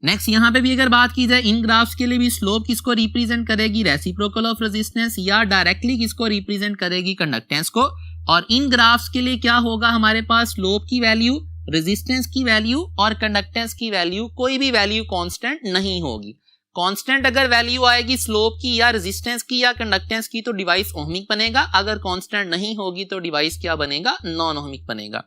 Next यहाँ पे भी अगर बात की जाए इन ग्राफ्स के लिए भी स्लोप किसको रिप्रेजेंट करेगी, रेसिप्रोकल ऑफ रेजिस्टेंस, या डायरेक्टली किसको रिप्रेजेंट करेगी, कंडक्टेंस को। और इन ग्राफ्स के लिए क्या होगा हमारे पास, स्लोप की वैल्यू, रेजिस्टेंस की वैल्यू और कंडक्टेंस की वैल्यू, कोई भी वैल्यू कांस्टेंट नहीं होगी। कांस्टेंट अगर वैल्यू आएगी स्लोप की या रेजिस्टेंस की या कंडक्टेंस की तो डिवाइस ओहमिक बनेगा, अगर कांस्टेंट नहीं होगी तो डिवाइस क्या बनेगा, नॉन ओहमिक बनेगा।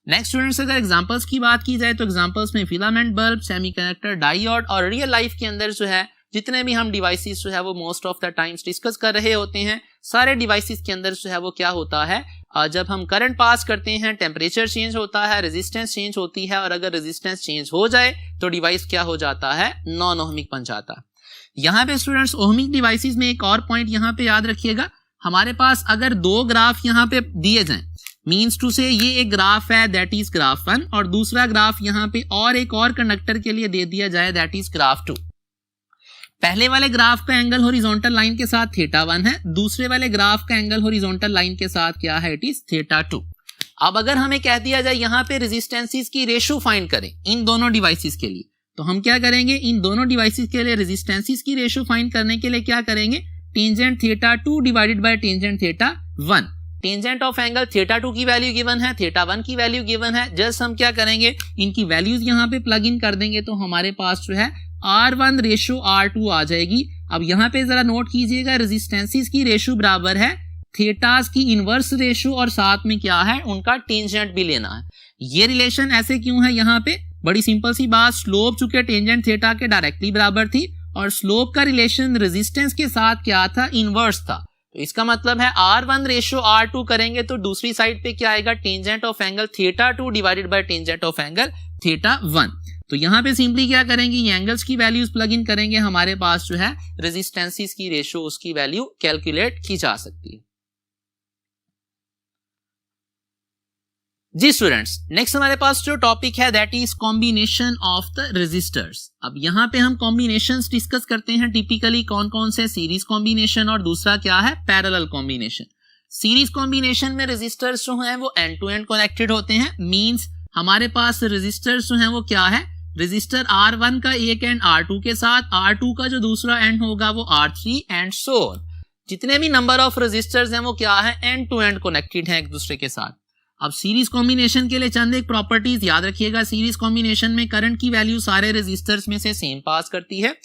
नेक्स्ट स्टूडेंट्स, अगर एग्जांपल्स की बात की जाए तो एग्जांपल्स में फिलामेंट बल्ब, सेमीकंडक्टर, डायोड और रियल लाइफ के अंदर जो है जितने भी हम डिवाइसेस जो है वो most of the times discuss कर रहे होते हैं, सारे डिवाइसेस के अंदर जो है वो क्या होता है, जब हम करंट पास करते हैं टेम्परेचर चेंज होता है, रेजिस्टेंस चेंज होती है, और अगर रेजिस्टेंस चेंज हो जाए तो डिवाइस क्या हो जाता है, नॉन ओहमिक बन जाता है। यहाँ पे स्टूडेंट्स ओहमिक डिवाइसेस में एक और पॉइंट यहाँ पे याद रखिएगा, हमारे पास अगर दो ग्राफ यहाँ पे दिए जाएं, मीन्स टू से ये एक ग्राफ है दैट इज ग्राफ 1 और दूसरा ग्राफ यहाँ पे और एक और कंडक्टर के लिए दे दिया जाए दैट इज ग्राफ 2। पहले वाले ग्राफ का एंगल हॉरिजॉन्टल लाइन के साथ θ1 है, दूसरे वाले ग्राफ का एंगल हॉरिजॉन्टल लाइन के साथ क्या है, इट इज θ2। अब अगर हमें कह दिया जाए यहाँ पे रेजिस्टेंसेस की रेशियो फाइंड करें इन दोनों डिवाइसेस के लिए, तो हम क्या करेंगे, इन दोनों डिवाइसेस के लिए रेजिस्टेंसेस की रेशियो फाइंड करने के लिए क्या करेंगे, tangent θ2 divided by tangent θ1। Tangent of angle θ2 की वैल्यू गिवन है, θ1 की वैल्यू गिवन है, जस्ट हम क्या करेंगे, इनकी वैल्यूज यहाँ पे प्लग इन कर देंगे तो हमारे पास जो है R1 रेशियो R2 आ जाएगी। अब यहाँ पे जरा नोट कीजिएगा, रेजिस्टेंसेस की रेशियो बराबर है थीटास की इनवर्स रेशियो और साथ में क्या है, उनका टेंजेंट भी लेना है। ये रिलेशन ऐसे क्यों है, यहाँ पे बड़ी सिंपल सी बात, स्लोप चूंकि टेंजेंट थीटा के डायरेक्टली बराबर थी और स्लोप का रिलेशन रेजिस्टेंस के साथ क्या था, इनवर्स था, तो इसका मतलब है R1 रेशियो R2 करेंगे तो दूसरी साइड पे क्या आएगा, tangent of angle θ2 divided by tangent of angle θ1। तो यहाँ पे सिंपली क्या करेंगे, ये एंगल्स की वैल्यूज प्लग इन करेंगे, हमारे पास जो है रेजिस्टेंसेस की रेशियो उसकी वैल्यू कैलकुलेट की जा सकती है। जी स्टूडेंट्स, नेक्स्ट हमारे पास जो टॉपिक है that is combination of the resistors. अब यहाँ पे हम कॉम्बिनेशंस डिस्कस करते हैं, टिपिकली कौन कौन से, सीरीज कॉम्बिनेशन और दूसरा क्या है, पैरेलल कॉम्बिनेशन। सीरीज कॉम्बिनेशन में रेजिस्टर्स जो हैं वो एंड टू एंड कनेक्टेड होते हैं, मींस हमारे पास रेजिस्टर्स जो हैं वो क्या है, रेजिस्टर R1 का एक एंड R2 के साथ, R2 का जो दूसरा एंड होगा वो R3 एंड सो ऑन। जितने भी नंबर ऑफ रेजिस्टर्स हैं वो क्या है, एंड टू एंड कनेक्टेड हैं एक दूसरे के साथ। अब सीरीज कॉम्बिनेशन के लिए चंद एक प्रॉपर्टीज याद रखिएगा, सीरीज कॉम्बिनेशन में करंट की वैल्यू सारे रेजिस्टर्स में से सेम पास करती है,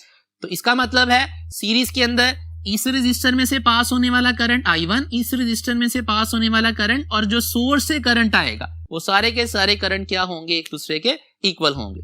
तो इसका मतलब है सीरीज के अंदर इस रेजिस्टर में से पास होने वाला करंट I1, इस रेजिस्टर में से पास होने वाला करंट और जो सोर्स से करंट आएगा वो सारे के सारे करंट क्या होंगे, एक दूसरे के इक्वल होंगे।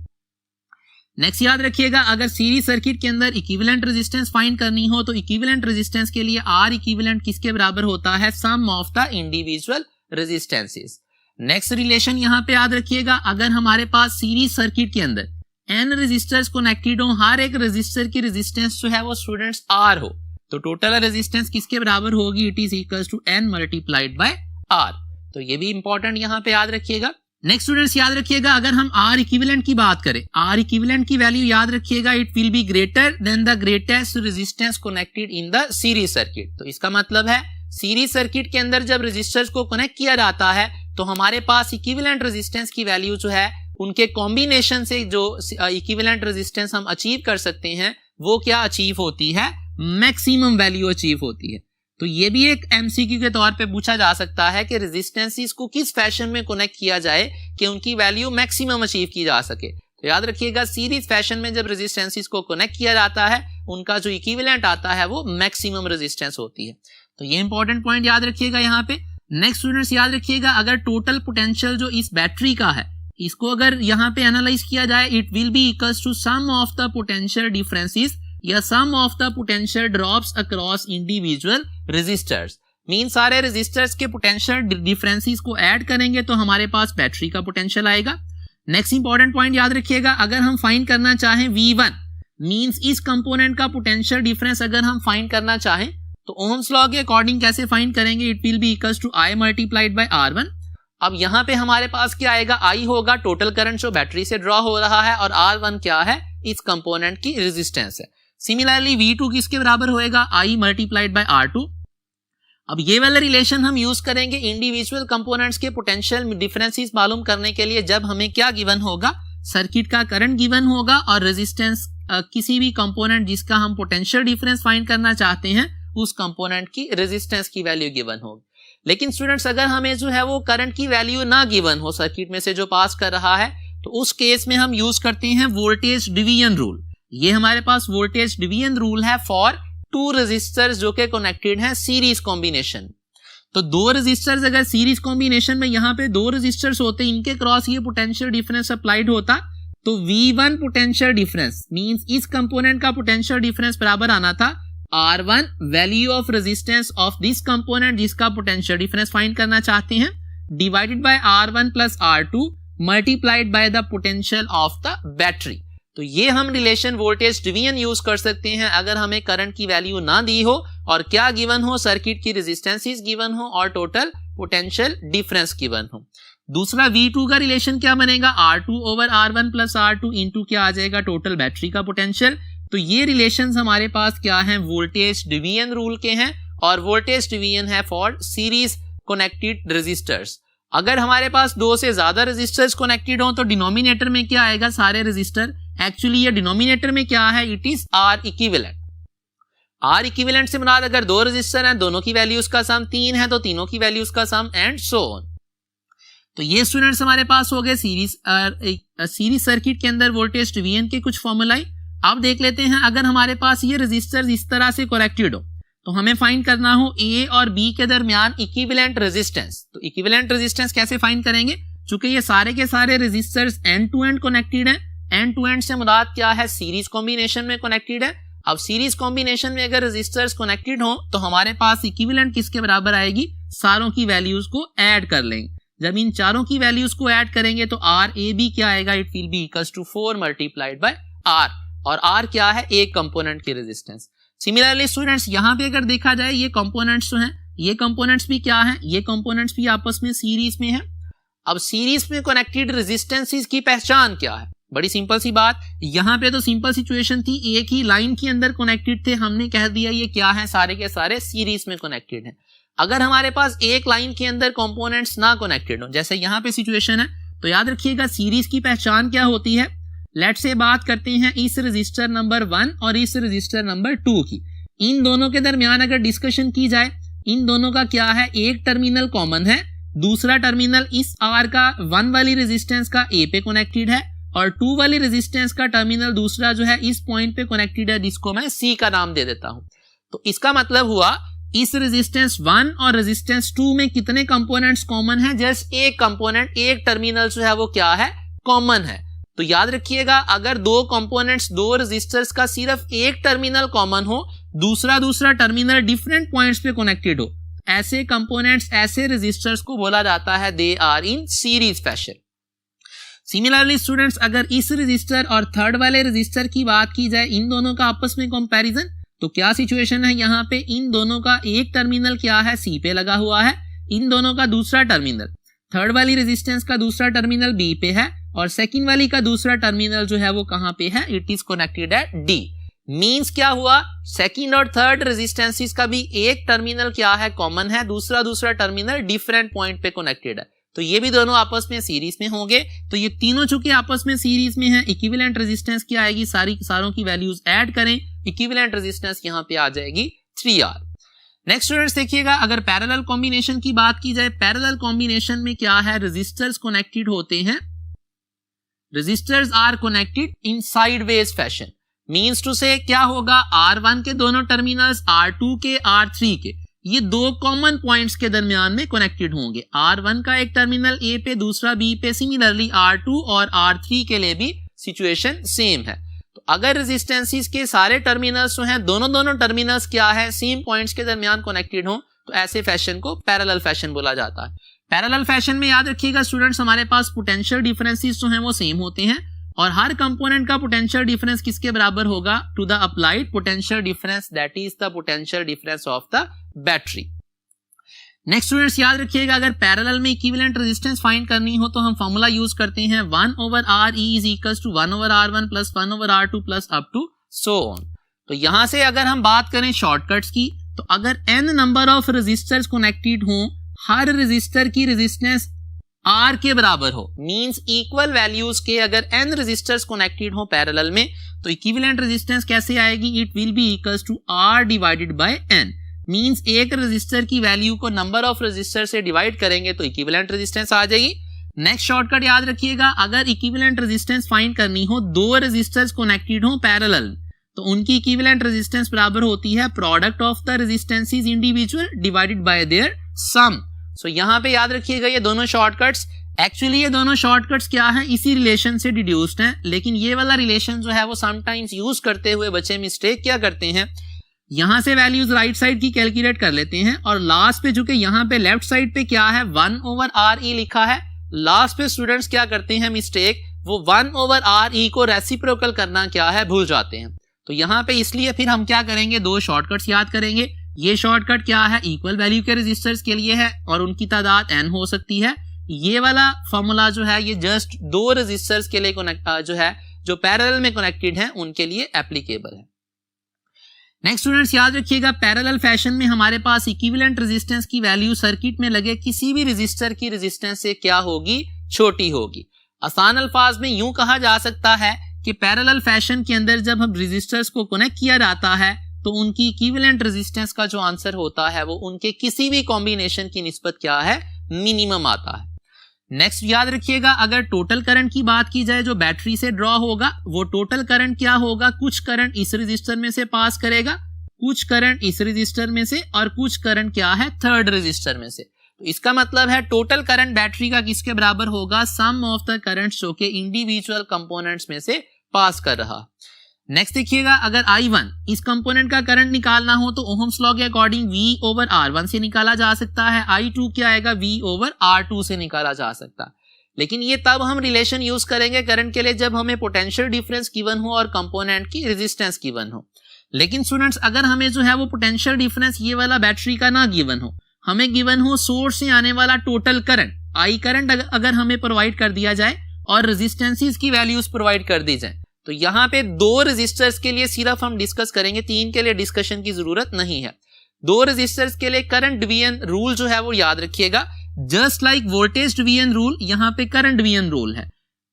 नेक्स्ट याद रखिएगा, अगर सीरीज सर्किट के अंदर इक्विवेलेंट रेजिस्टेंस फाइंड करनी हो तो इक्विवेलेंट रेजिस्टेंस के लिए R इक्विवेलेंट किसके बराबर होता है, sum of the individual resistances. Next relation यहाँ पे याद रखिएगा, अगर हमारे पास सीरीज सर्किट के अंदर n रेजिस्टर्स कनेक्टेड हो, हर एक रेजिस्टर की रेजिस्टेंस जो है वो स्टूडेंट्स R हो, तो टोटल रेजिस्टेंस किसके बराबर होगी, it is equals to n multiplied by R। तो ये भी इंपॉर्टेंट यहाँ पे याद रखिएगा। नेक्स्ट स्टूडेंट्स याद रखिएगा, अगर हम R इक्विवेलेंट की बात करें, R इक्विवेलेंट की वैल्यू याद रखिएगा, it will be greater than the greatest resistance connected in the series circuit. तो इसका मतलब है सीरीज सर्किट के अंदर जब रेजिस्टर्स को कनेक्ट किया जाता है तो हमारे पास इक्विवेलेंट रेजिस्टेंस की वैल्यू जो है उनके कॉम्बिनेशन से जो इक्विवेलेंट रेजिस्टेंस हम अचीव कर सकते हैं वो क्या अचीव होती है, मैक्सिमम वैल्यू अचीव होती है। तो ये भी एक एमसीक्यू के तौर पे पूछा जा सकता है कि रेजिस्टेंसेस को किस फैशन में कनेक्ट किया जाए कि उनकी वैल्यू मैक्सिमम अचीव की जा सके। तो याद रखिएगा, सीरीज फैशन में जब रेजिस्टेंसेस को कनेक्ट किया जाता है उनका जो इक्विवेलेंट आता है वो मैक्सिमम रेजिस्टेंस होती है। तो ये इंपॉर्टेंट पॉइंट याद रखिएगा यहाँ पे। नेक्स्ट स्टूडेंट्स याद रखिएगा, अगर टोटल पोटेंशियल जो इस बैटरी का है इसको अगर यहाँ पे एनालाइज किया जाए, it will be equals to sum of the potential differences या sum of the potential drops across individual resistors. Mean सारे रेजिस्टर्स के पोटेंशियल डिफरेंसेस को ऐड करेंगे तो हमारे पास बैटरी का पोटेंशियल आएगा। नेक्स्ट इंपॉर्टेंट पॉइंट याद रखिएगा, अगर हम फाइंड करना चाहें V1 मींस इस कंपोनेंट का पोटेंशियल डिफरेंस अगर हम फाइंड करना चाहें तो ओम्स लॉ के अकॉर्डिंग कैसे फाइंड करेंगे, it will be equals to I multiplied by R1। अब यहाँ पे हमारे पास क्या आएगा, I होगा टोटल करंट जो बैटरी से ड्रॉ हो रहा है और R1 क्या है, इस कंपोनेंट की रेजिस्टेंस है। सिमिलरली V2 किसके बराबर होएगा, I मल्टीप्लाइड बाय R2। अब ये वाला रिलेशन हम यूज करेंगे इंडिविजुअल कंपोनेंट्स के पोटेंशियल डिफरेंसेस मालूम करने के लिए, जब हमें क्या गिवन होगा, सर्किट का करंट गिवन होगा और रेजिस्टेंस किसी भी कंपोनेंट जिसका हम पोटेंशियल डिफरेंस फाइंड करना चाहते हैं उस कंपोनेंट की रेजिस्टेंस की वैल्यू गिवन होगी। लेकिन स्टूडेंट्स अगर हमें जो है वो करंट की वैल्यू ना गिवन हो सर्किट में से जो पास कर रहा है, तो उस केस में हम यूज करते हैं वोल्टेज डिवीजन रूल। ये हमारे पास वोल्टेज डिवीजन रूल है फॉर टू रेजिस्टर्स जो के कनेक्टेड हैं सीरीज कॉम्बिनेशन। तो दो रेजिस्टर्स अगर सीरीज कॉम्बिनेशन में यहाँ पे दो रेजिस्टर्स होते, इनके क्रॉस ये पोटेंशियल डिफरेंस अप्लाइड होता, तो V1 पोटेंशियल डिफरेंस मींस इस कंपोनेंट का पोटेंशियल डिफरेंस बराबर आना था R1 value of resistance of this component जिसका पोटेंशियल डिफरेंस फाइंड करना चाहते हैं, divided by R1 plus R2 multiplied by the potential of the battery. तो ये हम रिलेशन वोल्टेज डिवीजन यूज कर सकते हैं अगर हमें करंट की वैल्यू ना दी हो और क्या गिवन हो, सर्किट की रेजिस्टेंसेस गिवन हो और टोटल पोटेंशियल डिफरेंस गिवन हो। दूसरा V2 का रिलेशन क्या बनेगा, R2 over R1 plus R2 into क्या आ जाएगा, टोटल बैटरी का पोटेंशियल। तो ये रिलेशंस हमारे पास क्या हैं, वोल्टेज डिवीजन रूल के हैं और वोल्टेज डिवीजन है फॉर सीरीज कनेक्टेड रेजिस्टर्स। अगर हमारे पास दो से ज्यादा रेजिस्टर्स कनेक्टेड हो तो डिनोमिनेटर में क्या आएगा, सारे रेजिस्टर। एक्चुअली ये डिनोमिनेटर में क्या है, it is R equivalent. R equivalent से मुराद अगर दो रेजिस्टर हैं, दोनों की वैल्यूज का सम 3 है तो तीनों की वैल्यूज का सम एंड सो ऑन। तो ये स्टूडेंट्स हमारे पास हो गए सीरीज सर्किट के अंदर वोल्टेज डिवीजन के कुछ फॉर्मूलाए। अब देख लेते हैं अगर हमारे पास ये रेजिस्टर्स इस तरह से कनेक्टेड हो तो हमें फाइंड करना हो A और B के दरमियान इक्विवेलेंट रेजिस्टेंस। तो इक्विवेलेंट रेजिस्टेंस कैसे फाइंड करेंगे, चूंकि ये सारे के सारे resistors end to end connected हैं। एंड टू एंड से मुराद क्या है, सीरीज कॉम्बिनेशन में कनेक्टेड है। अब सीरीज कॉम्बिनेशन में अगर रेजिस्टर्स कनेक्टेड हो तो हमारे पास इक्विवेलेंट किसके बराबर आएगी, सारों की वैल्यूज को ऐड कर लेंगे। जब इन चारों की वैल्यूज को ऐड करेंगे तो RAB क्या आएगा, it will be equals to 4 multiplied by R, और R क्या है, एक कंपोनेंट की रेजिस्टेंस। सिमिलरली स्टूडेंट्स यहाँ पे अगर देखा जाए ये कंपोनेंट्स जो हैं, ये कंपोनेंट्स भी क्या हैं, ये कंपोनेंट्स भी आपस में सीरीज में हैं। अब सीरीज में कनेक्टेड रेजिस्टेंसेस की पहचान क्या है, बड़ी सिंपल सी बात। यहाँ पे तो सिंपल सिचुएशन थी, एक ही लाइन के अंदर कनेक्टेड थे, हमने कह दिया ये क्या है, सारे के सारे सीरीज में कनेक्टेड हैं। अगर हमारे पास एक लाइन के अंदर कंपोनेंट्स ना कनेक्टेड हो, जैसे यहाँ पे सिचुएशन है, तो याद रखिएगा सीरीज की पहचान क्या होती है। लेट्स से बात करते हैं इस रजिस्टर नंबर 1 और इस रजिस्टर नंबर 2 की। इन दोनों के दरमियान अगर डिस्कशन की जाए, इन दोनों का क्या है, एक टर्मिनल कॉमन है, दूसरा टर्मिनल इस R का 1 वाली रेजिस्टेंस का A पे कनेक्टेड है और 2 वाली रेजिस्टेंस का टर्मिनल दूसरा जो है इस पॉइंट पे कनेक्टेड है, जिसको मैं C का नाम दे देता हूं। तो इसका मतलब हुआ इस रेजिस्टेंस 1 और रेजिस्टेंस 2 में कितने कंपोनेंट्स कॉमन है, जस्ट एक कंपोनेंट, एक टर्मिनल जो है वो क्या है, कॉमन है। तो याद रखिएगा अगर दो कंपोनेंट्स, दो रेजिस्टर्स का सिर्फ एक टर्मिनल कॉमन हो, दूसरा टर्मिनल डिफरेंट पॉइंट्स पे कनेक्टेड हो, ऐसे कंपोनेंट्स, ऐसे रेजिस्टर्स को बोला जाता है they are in series fashion. Similarly students अगर इस रेजिस्टर और थर्ड वाले रेजिस्टर की बात की जाए, इन दोनों का आपस में कंपैरिजन, तो क्या सिचुएशन है, यहाँ पे इन दोनों का एक टर्मिनल क्या है, C पे लगा हुआ है, इन दोनों का दूसरा टर्मिनल, थर्ड वाली रेजिस्टेंस का दूसरा टर्मिनल B पे है और सेकंड वाली का दूसरा टर्मिनल जो है वो कहां पे है, it is connected eight D। Means क्या हुआ, सेकंड और थर्ड रेजिस्टेंसेस का भी एक टर्मिनल क्या है, कॉमन है, दूसरा टर्मिनल डिफरेंट पॉइंट पे कनेक्टेड है। तो ये भी दोनों आपस में सीरीज में होंगे। तो ये तीनों चूंकि आपस में सीरीज में है, इक्विवेलेंट रेजिस्टेंस क्या आएगी, सारों की वैल्यूज ऐड करें, इक्विवेलेंट रेजिस्टेंस यहाँ पे आ जाएगी 3R। नेक्स्ट स्टूडेंट्स देखिएगा अगर पैरेलल कॉम्बिनेशन की बात की जाए, पैरेलल कॉम्बिनेशन में क्या है, रेजिस्टर्स कनेक्टेड होते हैं, resistors are connected in sideways fashion. Means to say क्या होगा, R1 के दोनों टर्मिनल्स R2 के R3 के, ये दो कॉमन पॉइंट्स के दरमियान में कनेक्टेड होंगे। R1 का एक टर्मिनल A पे, दूसरा B पे, सिमिलरली R2 और R3 के लिए भी सिचुएशन सेम है। तो अगर रेजिस्टेंसेस के सारे टर्मिनल्स जो हैं, दोनों टर्मिनल्स क्या है, सेम पॉइंट्स के दरमियान कनेक्टेड हो, तो ऐसे फैशन को पैरेलल फैशन बोला जाता है। पैरेलल फैशन में याद रखिएगा स्टूडेंट्स हमारे पास पोटेंशियल डिफरेंसेस जो हैं वो सेम होते हैं और हर कंपोनेंट का पोटेंशियल डिफरेंस किसके बराबर होगा, to the applied potential difference, that is the potential difference of the battery. Next students याद रखिएगा अगर पैरेलल में इक्विवेलेंट रेजिस्टेंस फाइंड करनी हो तो हम फॉर्मूला यूज करते हैं 1/RE is equals to 1/R1 plus 1/R2 plus up to so on. तो यहां से अगर हम बात करें शॉर्टकट्स की, तो अगर n number of resistors connected हो, हर रेजिस्टर की रेजिस्टेंस R के बराबर हो, मींस इक्वल वैल्यूज के अगर n रेजिस्टर्स कनेक्टेड हो पैरेलल में, तो इक्विवेलेंट रेजिस्टेंस कैसे आएगी, it will be equals to R divided by n। Means एक रेजिस्टर की वैल्यू को नंबर ऑफ रेजिस्टर से डिवाइड करेंगे तो इक्विवेलेंट रेजिस्टेंस आ जाएगी। नेक्स्ट शॉर्टकट याद रखिएगा अगर इक्विवेलेंट रेजिस्टेंस फाइंड करनी हो, दो रेजिस्टर्स कनेक्टेड हो पैरेलल, तो उनकी इक्विवेलेंट रेजिस्टेंस बराबर होती है product of the resistances individual divided by their sum. So यहाँ पे याद रखिएगा ये दोनों शॉर्टकट्स, एक्चुअली ये दोनों शॉर्टकट्स क्या है, इसी रिलेशन से डिड्यूस्ड हैं, लेकिन ये वाला रिलेशन जो है वो समटाइम्स यूज करते हुए बच्चे मिस्टेक क्या करते हैं, यहां से वैल्यूज राइट साइड की कैलकुलेट कर लेते हैं और लास्ट पे चूंकि यहाँ पे लेफ्ट साइड पे क्या है 1/RE लिखा है, लास्ट पे स्टूडेंट्स क्या करते हैं मिस्टेक, वो 1/RE को रेसिप्रोकल करना क्या है भूल जाते हैं। तो यहाँ पे इसलिए फिर हम क्या करेंगे, दो शॉर्टकट्स याद करेंगे। ये शॉर्टकट क्या है, इक्वल वैल्यू के रेजिस्टर्स के लिए है और उनकी तादाद n हो सकती है। ये वाला फॉर्मूला जो है ये जस्ट दो रेजिस्टर्स के लिए जो पैरेलल में कनेक्टेड है उनके लिए एप्लीकेबल है। नेक्स्ट स्टूडेंट्स याद रखिएगा, पैरेलल फैशन में हमारे पास इक्विवेलेंट रेजिस्टेंस की वैल्यू सर्किट में लगे किसी भी रेजिस्टर की रेजिस्टेंस से क्या होगी, छोटी होगी। आसान अल्फाज में यूं कहा जा सकता है कि पैरेलल फैशन के अंदर जब हम रेजिस्टर्स को कनेक्ट किया जाता है तो उनकी इक्विवेलेंट रेजिस्टेंस का जो आंसर होता है वो उनके किसी भी कॉम्बिनेशन की निस्बत क्या है, मिनिमम आता है। नेक्स्ट याद रखिएगा, अगर टोटल करंट की बात की जाए जो बैटरी से ड्रॉ होगा, वो टोटल करंट क्या होगा, कुछ करंट इस रजिस्टर में से पास करेगा, कुछ करंट इस रजिस्टर में से और कुछ करंट क्या है थर्ड रजिस्टर में से। तो इसका मतलब है टोटल करंट बैटरी का किसके बराबर होगा, सम ऑफ द करंट्स जो कि इंडिविजुअल कंपोनेंट्स में से पास कर रहा। नेक्स्ट देखिएगा, अगर I1 इस कंपोनेंट का करंट निकालना हो तो ओहम्स लॉ के अकॉर्डिंग V/R1 से निकाला जा सकता है, I2 क्या आएगा, V/R2 से निकाला जा सकता है। लेकिन ये तब हम रिलेशन यूज करेंगे करंट के लिए जब हमें पोटेंशियल डिफरेंस गिवन हो और कंपोनेंट की रेजिस्टेंस गिवन हो। लेकिन स्टूडेंट्स अगर हमें जो है वो पोटेंशियल डिफरेंस ये वाला बैटरी का ना गिवन हो, हमें गिवन हो सोर्स से आने वाला टोटल करंट, I करंट अगर हमें प्रोवाइड कर दिया जाए और रेजिस्टेंसेस की वैल्यूज प्रोवाइड कर दी जाए, तो यहाँ पे दो रेजिस्टर्स के लिए सिर्फ हम डिस्कस करेंगे, तीन के लिए डिस्कशन की जरूरत नहीं है। दो रेजिस्टर्स के लिए करंट डिवीजन रूल जो है वो याद रखिएगा, just like voltage division rule यहाँ पे करंट डिवीजन रूल है।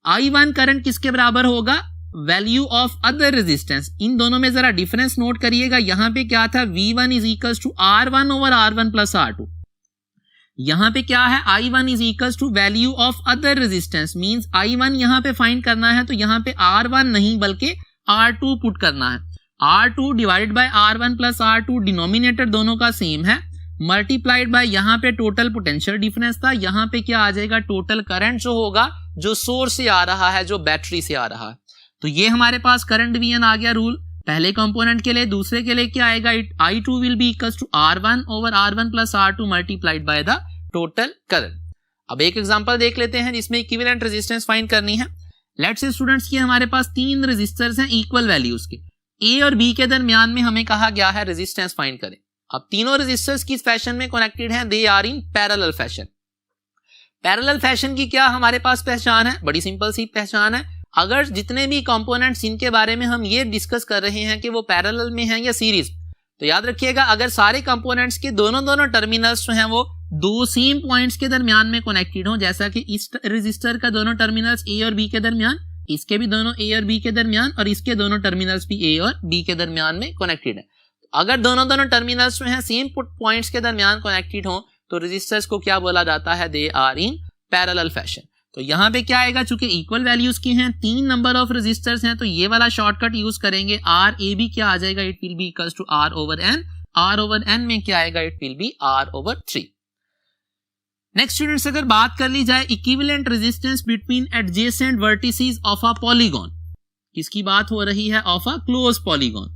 I1 करंट किसके बराबर होगा, वैल्यू ऑफ अदर रेजिस्टेंस। इन दोनों में जरा डिफरेंस नोट करिएगा, यहाँ पे क्या था, V1 is equals to R1/R1 plus R2। यहाँ पे क्या है, I1 is equals to value of other resistance, means I1 यहाँ पे फाइंड करना है तो यहाँ पे R1 नहीं बल्कि R2 पुट करना है। R2 divided by R1 plus R2, denominator दोनों का सेम है, मल्टीप्लाइड बाय यहाँ पे टोटल पोटेंशियल डिफरेंस था, यहाँ पे क्या आ जाएगा, टोटल करंट जो होगा जो सोर्स से आ रहा है, जो बैटरी से आ रहा है। तो ये हमारे पास करंट डिवीजन आ गया रूल पहले कंपोनेंट के लिए। दूसरे के लिए क्या आएगा, I2 will be equals to R1/R1 plus R2 multiplied by the total current. अब एक एग्जांपल देख लेते हैं जिसमें इक्विवेलेंट रेजिस्टेंस फाइंड करनी है। लेट्स से स्टूडेंट्स की हमारे पास तीन रेजिस्टर्स हैं इक्वल वैल्यूज के, ए और बी के दरमियान में हमें कहा गया है रेजिस्टेंस फाइंड करें। अब तीनों रेजिस्टर्स किस फैशन में कनेक्टेड हैं, they are in parallel fashion. Parallel fashion की क्या हमारे पास पहचान है, बड़ी सिंपल सी पहचान है। अगर जितने भी कंपोनेंट्स इनके बारे में हम ये डिस्कस कर रहे हैं कि वो पैरेलल में हैं या सीरीज, तो याद रखिएगा अगर सारे कंपोनेंट्स के दोनों टर्मिनल्स जो हैं वो दो सेम पॉइंट्स के दरमियान में कनेक्टेड हो, जैसा कि इस रेजिस्टर का दोनों टर्मिनल्स ए और बी के दरमियान, इसके भी दोनों ए और बी के दरमियान और इसके दोनों टर्मिनल्स भी ए और बी के दरमियान में कनेक्टेड है। अगर दोनों टर्मिनल्स जो हैं सेम पॉइंट्स के दरमियान कनेक्टेड हो तो रेजिस्टर्स को क्या बोला जाता है, they are in parallel fashion. तो यहाँ पे क्या आएगा, चूंकि इक्वल वैल्यूज के हैं, तीन नंबर ऑफ रेजिस्टर्स हैं, तो ये वाला शॉर्टकट यूज करेंगे, आर ए बी क्या आ जाएगा, it will be equals to R/N। R/N में क्या आएगा, it will be R/3। Next students अगर बात कर ली जाए equivalent resistance between adjacent vertices of a polygon, किसकी बात हो रही है, ऑफ अ क्लोज पॉलीगॉन।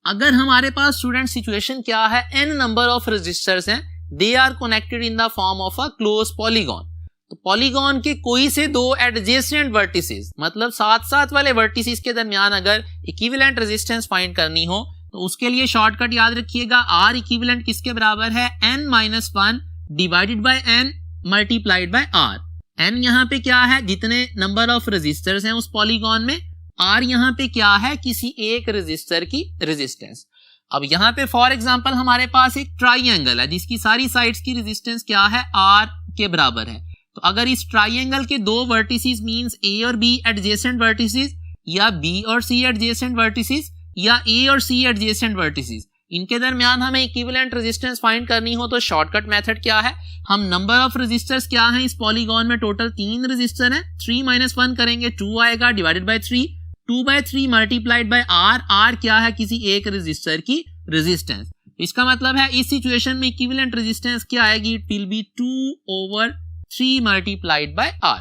अगर हमारे पास स्टूडेंट सिचुएशन क्या है, n नंबर ऑफ रेजिस्टर्स हैं, they are connected in the form of a close polygon. तो पॉलीगॉन के कोई से दो एडजेसेंट वर्टिसेस, मतलब साथ साथ वाले वर्टिसेस के दरमियान अगर इक्विवेलेंट रेजिस्टेंस फाइंड करनी हो तो उसके लिए शॉर्टकट याद रखिएगा, R इक्विवेलेंट किसके बराबर है, n-1 divided by n multiplied by R। n यहाँ पे क्या है, जितने नंबर ऑफ रेजिस्टर्स हैं उस पॉलीगॉन में, R यहाँ पे क्या है, किसी एक रेजिस्टर की रेजिस्टेंस। अब यहाँ पे फॉर एग्जांपल हमारे पास एक ट्राइंगल है जिसकी सारी साइड्स की रेजिस्टेंस क्या है, R के बराबर है। तो अगर इस ट्राइंगल के दो वर्टिसेस मींस A और B एडजेसेंट वर्टिसेस, या B और C एडजेसेंट वर्टिसेस, या A और C एडजेसेंट वर्टिसेस, इनके दरमियान हमें इक्विवेलेंट रेजिस्टेंस फाइंड करनी हो तो शॉर्टकट मेथड क्या है, हम नंबर ऑफ रेजिस्टर्स क्या हैं इस पॉलीगॉन में, टोटल 3 रेजिस्टर हैं, 3-1 करेंगे 2 आएगा divided by 3, 2/3 multiplied by R। R क्या है, किसी एक रेजिस्टर की रेजिस्टेंस। इसका मतलब है इस सिचुएशन में इक्विवेलेंट रेजिस्टेंस क्या आएगी, it will B 2/3 multiplied by R।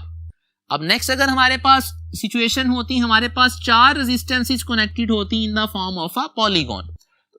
अब नेक्स्ट अगर हमारे पास सिचुएशन होती, हमारे पास 4 रेजिस्टेंसेस कनेक्टेड होती इन the form of a polygon,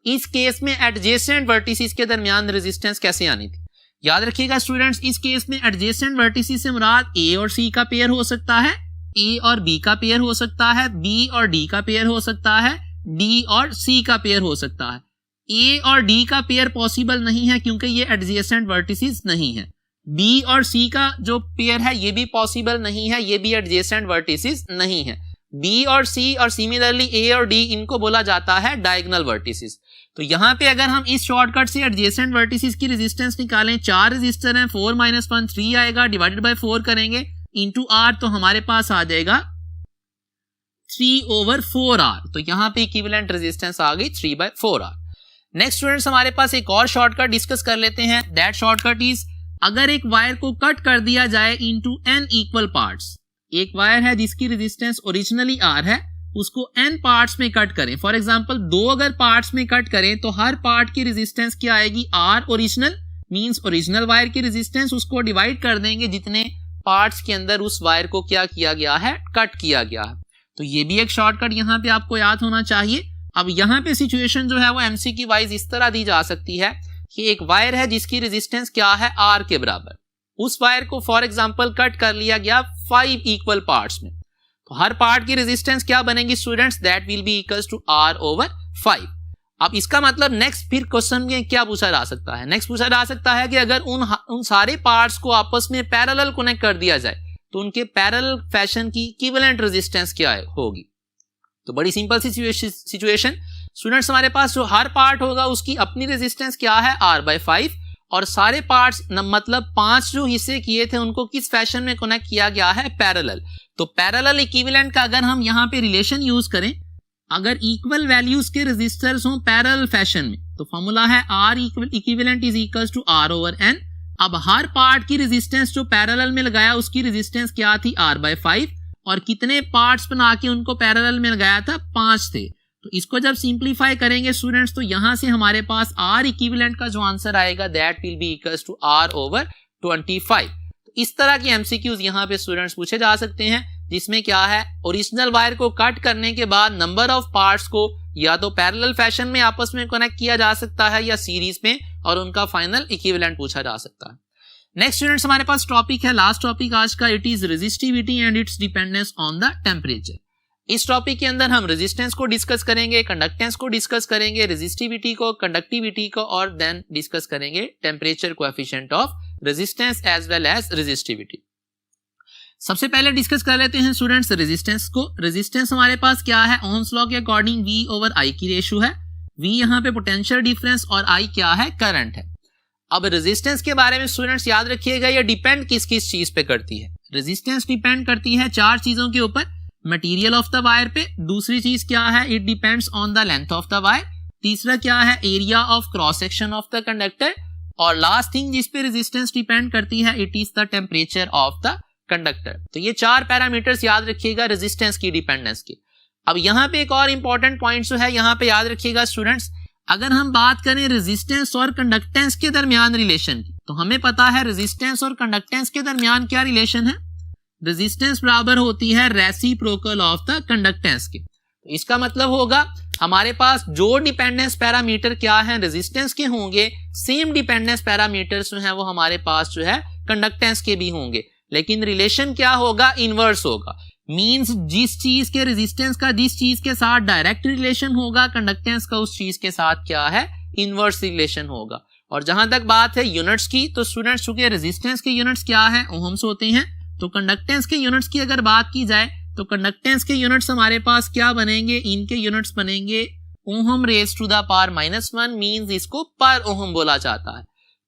इस केस में एडजेसेंट वर्टिसेस के दरमियान रेजिस्टेंस कैसे आनी थी। याद रखिएगा स्टूडेंट्स, इस केस में एडजेसेंट वर्टिसेस से मुराद A और C का पेयर हो सकता है, A और B का पेयर हो सकता है, B और D का पेयर हो सकता है, D और C का पेयर हो सकता है। A और D का पेयर पॉसिबल नहीं है क्योंकि ये एडजेसेंट वर्टिसेस नहीं है। B और C का जो पेयर है ये भी पॉसिबल नहीं है, ये भी एडजेसेंट वर्टिसेस नहीं है। B और C और सिमिलरली A और D इनको बोला जाता है डायगोनल वर्टिसेस। तो यहाँ पे अगर हम इस शॉर्टकट से एडजेसेंट वर्टिसेस की रेजिस्टेंस निकालें, 4 रेजिस्टर हैं, 4 - 1 3 आएगा, डिवाइडेड बाय 4 करेंगे इनटू R, तो हमारे पास आ जाएगा 3/4R। तो यहाँ पे इक्विवेलेंट रेजिस्टेंस आ गई 3/4R। नेक्स्ट स्टूडेंट्स, हमारे पास एक और शॉर्टकट डिस्कस कर लेते हैं। दैट शॉर्टकट इज, अगर एक वायर को कट कर दिया जाए इनटू n इक्वल पार्ट्स, एक वायर है जिसकी रेजिस्टेंस ओरिजिनली R है, उसको n पार्ट्स में कट करें। फॉर एग्जांपल 2 अगर पार्ट्स में कट करें तो हर पार्ट की रेजिस्टेंस क्या आएगी, R original, means original wire की रेजिस्टेंस, उसको डिवाइड कर देंगे जितने पार्ट्स के अंदर उस वायर को क्या किया गया है, कट किया गया है। तो ये भी एक शॉर्टकट यहाँ पे आपको याद होना चाहिए। अब यहाँ पे सिचुएशन जो है वो एमसीक्यू वाइज इस तरह दी जा सकती है कि एक वायर है जिसकी रेजिस्टेंस क्या है, R के बराबर, उस वायर को फॉर एग्जांपल कट कर लिया गया 5 इक्वल पार्ट्स में, तो हर पार्ट की रेजिस्टेंस क्या बनेगी students, that will be equals to R/5। अब इसका मतलब नेक्स्ट फिर क्वेश्चन में क्या पूछा जा सकता है, नेक्स्ट पूछा जा सकता है कि अगर उन सारे पार्ट्स को आपस में पैरेलल कनेक्ट कर दिया जाए तो उनके पैरेलल फैशन की इक्विवेलेंट रेजिस्टेंस क्या होगी। तो बड़ी सिंपल सी सिचुएशन स्टूडेंट्स, हमारे पास जो हर पार्ट होगा उसकी अपनी रेजिस्टेंस क्या है, R/5, और सारे पार्ट्स मतलब 5 जो हिस्से किए थे उनको किस फैशन में कनेक्ट किया गया है, पैरेलल। तो पैरेलल इक्विवेलेंट का अगर हम यहाँ पे रिलेशन यूज करें, अगर इक्वल वैल्यूज के रेजिस्टर्स हों पैरेलल फैशन में, तो फॉर्मूला है R equivalent is equals to R/n। अब हर पार्ट की रेजिस्टेंस जो पैरेलल में लगाया उसकी रेजिस्टेंस क्या थी, R/5, और कितने पार्ट्स बना के उनको पैरेलल में लगाया था, 5 थे। तो इसको जब सिंप्लीफाई करेंगे स्टूडेंट्स तो यहां से हमारे पास R इक्विवेलेंट का जो आंसर आएगा that will be equals to R/25। तो इस तरह की एमसीक्यूज यहाँ पे स्टूडेंट्स पूछे जा सकते हैं, जिसमें क्या है, ओरिजिनल वायर को कट करने के बाद नंबर ऑफ पार्ट्स को या तो पैरेलल फैशन में आपस में कनेक्ट किया जा सकता है या सीरीज में, और उनका फाइनल इक्विवेलेंट पूछा जा सकता है। नेक्स्ट स्टूडेंट्स, हमारे पास टॉपिक है, लास्ट टॉपिक आज का, it is resistivity and it's dependence on the temperature. इस टॉपिक के अंदर हम रेजिस्टेंस को डिस्कस करेंगे, कंडक्टेंस को डिस्कस करेंगे, रेजिस्टिविटी को, कंडक्टिविटी को, और देन डिस्कस करेंगे temperature coefficient of resistance as well as resistivity. सबसे पहले डिस्कस कर लेते हैं स्टूडेंट्स रेजिस्टेंस को। रेजिस्टेंस हमारे पास क्या है, ओम्स लॉ के अकॉर्डिंग V/I की रेशियो है। V यहाँ पे पोटेंशियल डिफरेंस और I क्या है, करंट है। अब रेजिस्टेंस के बारे में स्टूडेंट्स याद रखिएगा, ये डिपेंड किस किस चीज पे करती है। रेजिस्टेंस डिपेंड करती है 4 चीजों के ऊपर, मटेरियल ऑफ द वायर पे, दूसरी चीज क्या है, it depends on the length of the wire, तीसरा क्या है, area of cross section of the conductor, और लास्ट थिंग जिस पे रेजिस्टेंस डिपेंड करती है, it is the temperature of the conductor. तो ये 4 पैरामीटर्स याद रखिएगा रेजिस्टेंस की डिपेंडेंस की। अब यहाँ पे एक और इंपॉर्टेंट पॉइंट जो है यहाँ पे याद रखिएगा स्टूडेंट्स, अगर हम बात करें रेजिस्टेंस और कंडक्टेंस के दरमियान रिलेशन की, तो हमें पता है रेजिस्टेंस और कंडक्टेंस के दरमियान क्या रिलेशन है, रेजिस्टेंस बराबर होती है रेसिप्रोकल ऑफ द कंडक्टेंस के। तो इसका मतलब होगा हमारे पास जो डिपेंडेंस पैरामीटर क्या है रेजिस्टेंस के होंगे, सेम डिपेंडेंस पैरामीटर्स जो है वो हमारे पास जो है कंडक्टेंस के भी होंगे, लेकिन रिलेशन क्या होगा, इनवर्स होगा। मींस जिस चीज के रेजिस्टेंस का जिस चीज के साथ डायरेक्ट रिलेशन होगा, कंडक्टेंस का उस चीज के साथ क्या है, इनवर्स रिलेशन होगा। और जहां तक बात है यूनिट्स की, तो स्टूडेंट्स चूंकि रेजिस्टेंस के यूनिट्स क्या है, ओहम्स होते हैं, तो कंडक्टेंस के यूनिट्स की अगर बात की जाए तो कंडक्टेंस के यूनिट्स हमारे पास क्या बनेंगे, इनके यूनिट्स बनेंगे ohm raise to the power -1, means इसको पर ओहम बोला जाता है।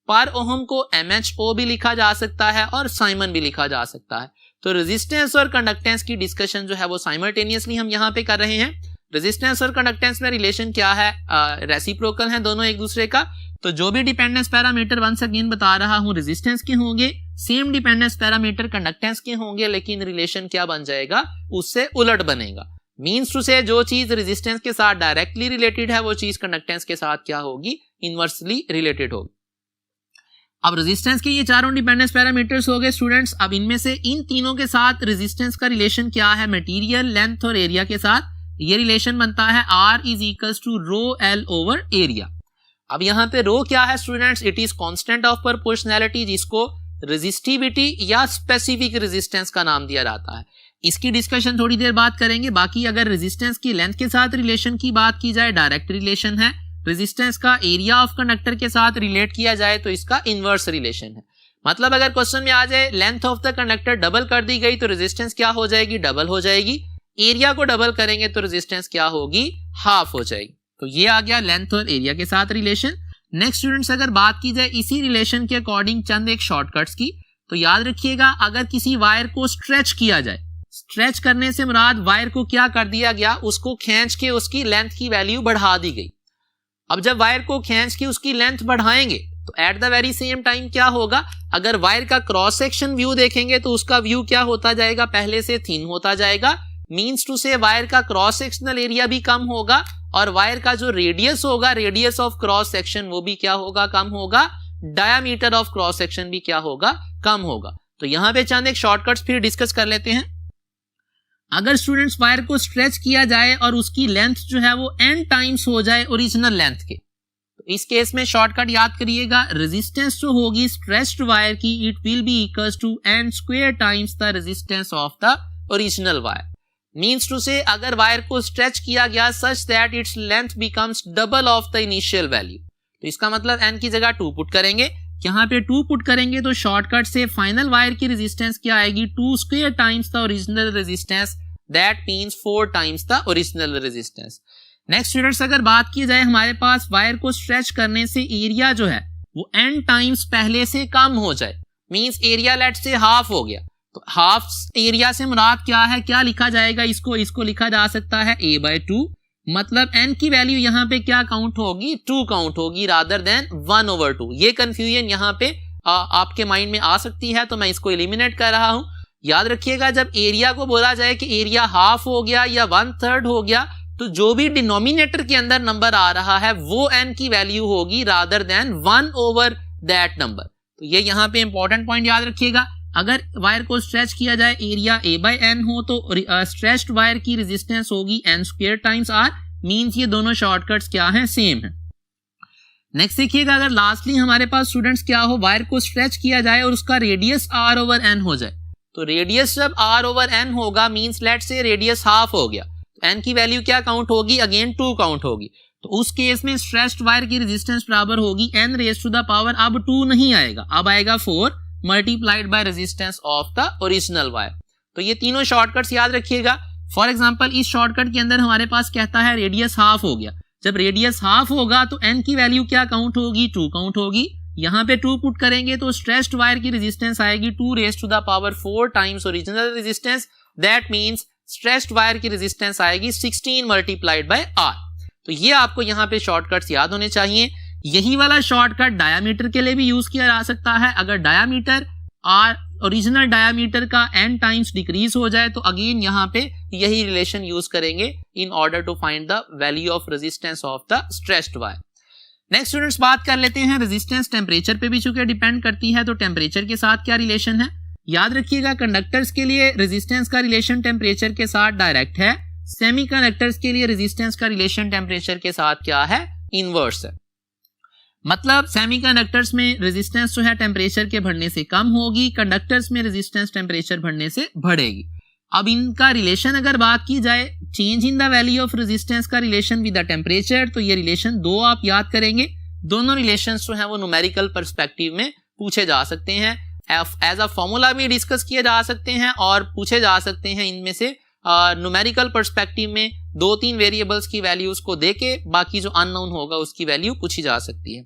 पर ओहम को MHO भी लिखा जा सकता है और साइमन भी लिखा जा सकता है। तो रेजिस्टेंस और कंडक्टेंस की डिस्कशन जो है वो साइमल्टेनियसली हम यहाँ पे कर रहे हैं। रेजिस्टेंस और कंडक्टेंस में रिलेशन क्या है, रेसिप्रोकल है दोनों एक दूसरे का। तो जो भी डिपेंडेंस पैरामीटर वंस अगेन बता रहा हूं रेजिस्टेंस के होंगे, सेम डिपेंडेंस पैरामीटर कंडक्टेंस के होंगे, लेकिन रिलेशन क्या बन जाएगा, उससे उलट बनेगा। मीन्स टू से जो चीज रेजिस्टेंस के साथ डायरेक्टली रिलेटेड है वो चीज कंडक्टेंस के साथ क्या होगी, इनवर्सली रिलेटेड होगी। अब रेजिस्टेंस के ये चारों डिपेंडेंस पैरामीटर्स हो गए स्टूडेंट्स। अब इनमें से इन तीनों के साथ रेजिस्टेंस का रिलेशन क्या है, मटेरियल, लेंथ और एरिया के साथ ये रिलेशन बनता है R is equals to rho L over area. अब यहाँ पे रो क्या है students, it is constant of proportionality, जिसको रेजिस्टिविटी या स्पेसिफिक रेजिस्टेंस का नाम दिया जाता है। इसकी डिस्कशन थोड़ी देर बाद करेंगे। बाकी अगर रेजिस्टेंस की लेंथ के साथ रिलेशन की बात की जाए, डायरेक्ट रिलेशन है। रेजिस्टेंस का एरिया ऑफ कंडक्टर के साथ रिलेट किया जाए तो इसका इनवर्स रिलेशन है। मतलब अगर क्वेश्चन में आ जाए length of the conductor double कर दी गई तो रेजिस्टेंस क्या हो जाएगी, डबल हो जाएगी। एरिया को डबल करेंगे तो रेजिस्टेंस क्या होगी, हाफ हो जाएगी। तो ये आ गया लेंथ और एरिया के साथ रिलेशन। नेक्स्ट स्टूडेंट्स अगर बात की जाए इसी रिलेशन के अकॉर्डिंग चंद एक शॉर्टकट्स की, तो याद रखिएगा अगर किसी वायर को स्ट्रेच किया जाए, स्ट्रेच करने से मुराद वायर को क्या कर दिया गया, उसको खींच के उसकी लेंथ की वैल्यू बढ़ा दी गई। अब जब वायर को खींच के उसकी लेंथ बढ़ाएंगे तो eight the very same time क्या होगा, अगर वायर का क्रॉस सेक्शन व्यू देखेंगे तो उसका व्यू क्या होता जाएगा, पहले से थिन होता जाएगा। मीन्स टू से वायर का क्रॉस सेक्शनल एरिया भी कम होगा और वायर का जो रेडियस होगा, रेडियस ऑफ क्रॉस सेक्शन, वो भी क्या होगा, कम होगा। डायामीटर ऑफ क्रॉस सेक्शन भी क्या होगा, कम होगा। तो यहां पे चंद एक शॉर्टकट्स फिर डिस्कस कर लेते हैं। अगर स्टूडेंट्स वायर को स्ट्रेच किया जाए और उसकी लेंथ जो है वो n टाइम्स हो जाए ओरिजिनल लेंथ के, तो इस केस में शॉर्टकट याद करिएगा, रेजिस्टेंस जो होगी स्ट्रेच्ड वायर की, it will be equals to n square times the resistance of the original wire. Means to say अगर वायर को स्ट्रेच किया गया such that its length becomes double of the initial value, तो इसका मतलब n की जगह 2 पुट करेंगे। यहाँ पे 2 पुट करेंगे तो शॉर्टकट से फाइनल वायर की रेजिस्टेंस क्या आएगी, 2 square times the original resistance, that means 4 times the original resistance. Next students अगर बात की जाए हमारे पास वायर को स्ट्रेच करने से एरिया जो है वो n टाइम्स पहले से कम हो जाए, मीन्स एरिया लेट से हाफ हो गया, तो हाफ एरिया से मुराद क्या है, क्या लिखा जाएगा, इसको लिखा जा सकता है a/2। मतलब n की वैल्यू यहाँ पे क्या काउंट होगी, 2 काउंट होगी रादर देन 1/2। ये कंफ्यूजन यहाँ पे आपके माइंड में आ सकती है, तो मैं इसको एलिमिनेट कर रहा हूं। याद रखिएगा जब एरिया को बोला जाए कि एरिया हाफ हो गया या 1/3 हो गया, तो जो भी डिनोमिनेटर के अंदर नंबर आ रहा है वो n की वैल्यू होगी रादर देन 1/that नंबर। तो ये यहाँ पे इंपॉर्टेंट पॉइंट याद रखिएगा। अगर वायर को स्ट्रेच किया जाए एरिया a/n हो तो स्ट्रेच्ड वायर की रेजिस्टेंस होगी n square times r। Means ये दोनों शॉर्टकट्स क्या हैं, सेम है। नेक्स्ट देखिएगा अगर लास्टली हमारे पास स्टूडेंट्स क्या हो, वायर को स्ट्रेच किया जाए और उसका रेडियस r/n हो जाए, तो रेडियस जब r/n होगा मींस लेट से रेडियस हाफ हो गया, तो n की वैल्यू क्या काउंट होगी, अगेन 2 काउंट होगी। तो उस केस में स्ट्रेच्ड वायर की रेजिस्टेंस बराबर होगी n raise to the power, अब 2 नहीं आएगा, अब आएगा 4 multiplied by resistance of the original wire. तो ये तीनों शॉर्टकट्स याद रखिएगा। फॉर एग्जांपल इस शॉर्टकट के अंदर हमारे पास कहता है रेडियस हाफ हो गया, जब रेडियस हाफ होगा तो n की वैल्यू क्या काउंट होगी, 2 काउंट होगी। यहाँ पे 2 पुट करेंगे तो स्ट्रेच्ड वायर की रेजिस्टेंस आएगी 2 raise to the power 4 times original resistance, that means stretched wire की रेजिस्टेंस आएगी 16 मल्टीप्लाइड बाय r। तो ये आपको यहाँ पे शॉर्टकट्स याद होने चाहिए। यही वाला शॉर्टकट डायामीटर के लिए भी यूज किया जा सकता है। अगर डायामीटर r ओरिजिनल डायामीटर का n टाइम्स डिक्रीज हो जाए तो अगेन यहाँ पे यही रिलेशन यूज करेंगे in order to find the value of resistance of the stretched wire. Next students बात कर लेते हैं रेजिस्टेंस टेम्परेचर पे भी चूंकि डिपेंड करती है, तो टेम्परेचर के साथ क्या रिलेशन है। याद रखिएगा कंडक्टर्स के लिए रेजिस्टेंस का रिलेशन टेम्परेचर के साथ डायरेक्ट है, सेमीकंडक्टर्स के लिए रेजिस्टेंस का रिलेशन टेम्परेचर के साथ क्या है, इनवर्स है। मतलब सेमीकंडक्टर्स में रेजिस्टेंस जो है टेम्परेचर के बढ़ने से कम होगी, कंडक्टर्स में रेजिस्टेंस टेम्परेचर बढ़ने से बढ़ेगी। अब इनका रिलेशन अगर बात की जाए, change in the value of resistance का रिलेशन विद द टेम्परेचर, तो ये रिलेशन 2 आप याद करेंगे। दोनों रिलेशंस जो हैं वो न्यूमेरिकल पर्सपेक्टिव में पूछे जा सकते हैं, एज अ फॉर्मूला भी डिस्कस किए जा सकते हैं और पूछे जा सकते हैं इनमें से न्यूमेरिकल पर्सपेक्टिव में 2-3 वेरिएबल्स की वैल्यूज को देके बाकी जो अननोन होगा उसकी वैल्यू पूछी जा सकती है।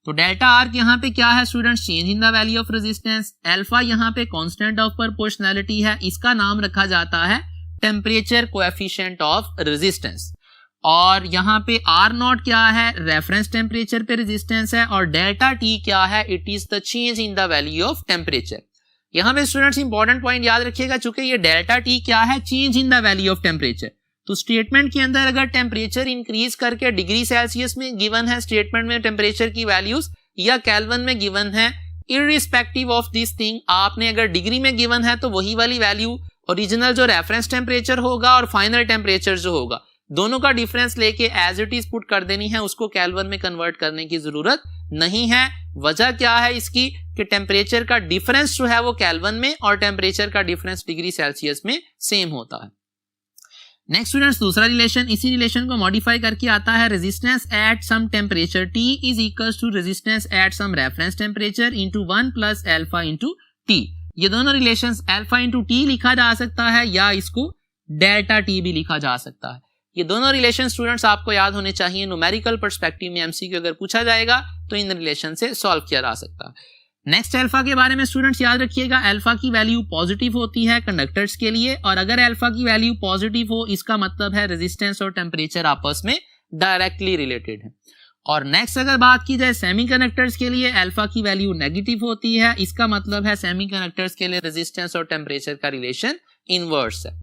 तो डेल्टा आर यहाँ पे क्या है students, change in the value of resistance. Alpha यहाँ पे कांस्टेंट ऑफ प्रोपोर्शनैलिटी है, इसका नाम रखा जाता है टेम्परेचर कोएफिशिएंट ऑफ रेजिस्टेंस। और यहाँ पे आर नॉट क्या है, रेफरेंस टेम्परेचर पे रेजिस्टेंस है। और डेल्टा टी क्या है, it is the change in the value of temperature. यहाँ पे स्टूडेंट्स इंपॉर्टेंट पॉइंट याद रखिएगा, चूंकि ये डेल्टा टी क्या है, change in the value of temperature, तो स्टेटमेंट के अंदर अगर टेम्परेचर इंक्रीज करके डिग्री सेल्सियस में गिवन है स्टेटमेंट में टेम्परेचर की वैल्यूज या केल्विन में गिवन है, इररिस्पेक्टिव ऑफ दिस थिंग, आपने अगर डिग्री में गिवन है तो वही वाली वैल्यू ओरिजिनल जो रेफरेंस टेम्परेचर होगा और फाइनल टेम्परेचर जो होगा दोनों का डिफरेंस लेके एज इट इज पुट कर देनी है, उसको केल्विन में कन्वर्ट करने की जरूरत नहीं है। वजह क्या है इसकी कि टेम्परेचर का डिफरेंस जो है वो केल्विन में और टेम्परेचर का डिफरेंस डिग्री सेल्सियस में सेम होता है। नेक्स्ट स्टूडेंट्स, दूसरा रिलेशन, इसी रिलेशन को मॉडिफाई करके आता है resistance at some temperature T is equals to resistance at some reference temperature into 1 plus alpha into T। ये दोनों रिलेशंस अल्फा इनटू T लिखा जा सकता है या इसको डेल्टा T भी लिखा जा सकता है। ये दोनों रिलेशन स्टूडेंट्स आपको याद होने चाहिए, न्यूमेरिकल पर्सपेक्टिव में एमसीक्यू अगर पूछा जाएगा तो इन रिलेशन से सॉल्व किया जा सकता है। नेक्स्ट अल्फा के बारे में स्टूडेंट्स याद रखिएगा, अल्फा की वैल्यू पॉजिटिव होती है कंडक्टर्स के लिए, और अगर अल्फा की वैल्यू पॉजिटिव हो इसका मतलब है रेजिस्टेंस और टेम्परेचर आपस में डायरेक्टली रिलेटेड है। और नेक्स्ट अगर बात की जाए सेमीकंडक्टर्स के लिए, अल्फा की वैल्यू नेगेटिव होती है, इसका मतलब है सेमीकंडक्टर्स के लिए रेजिस्टेंस और टेम्परेचर का रिलेशन इनवर्स है।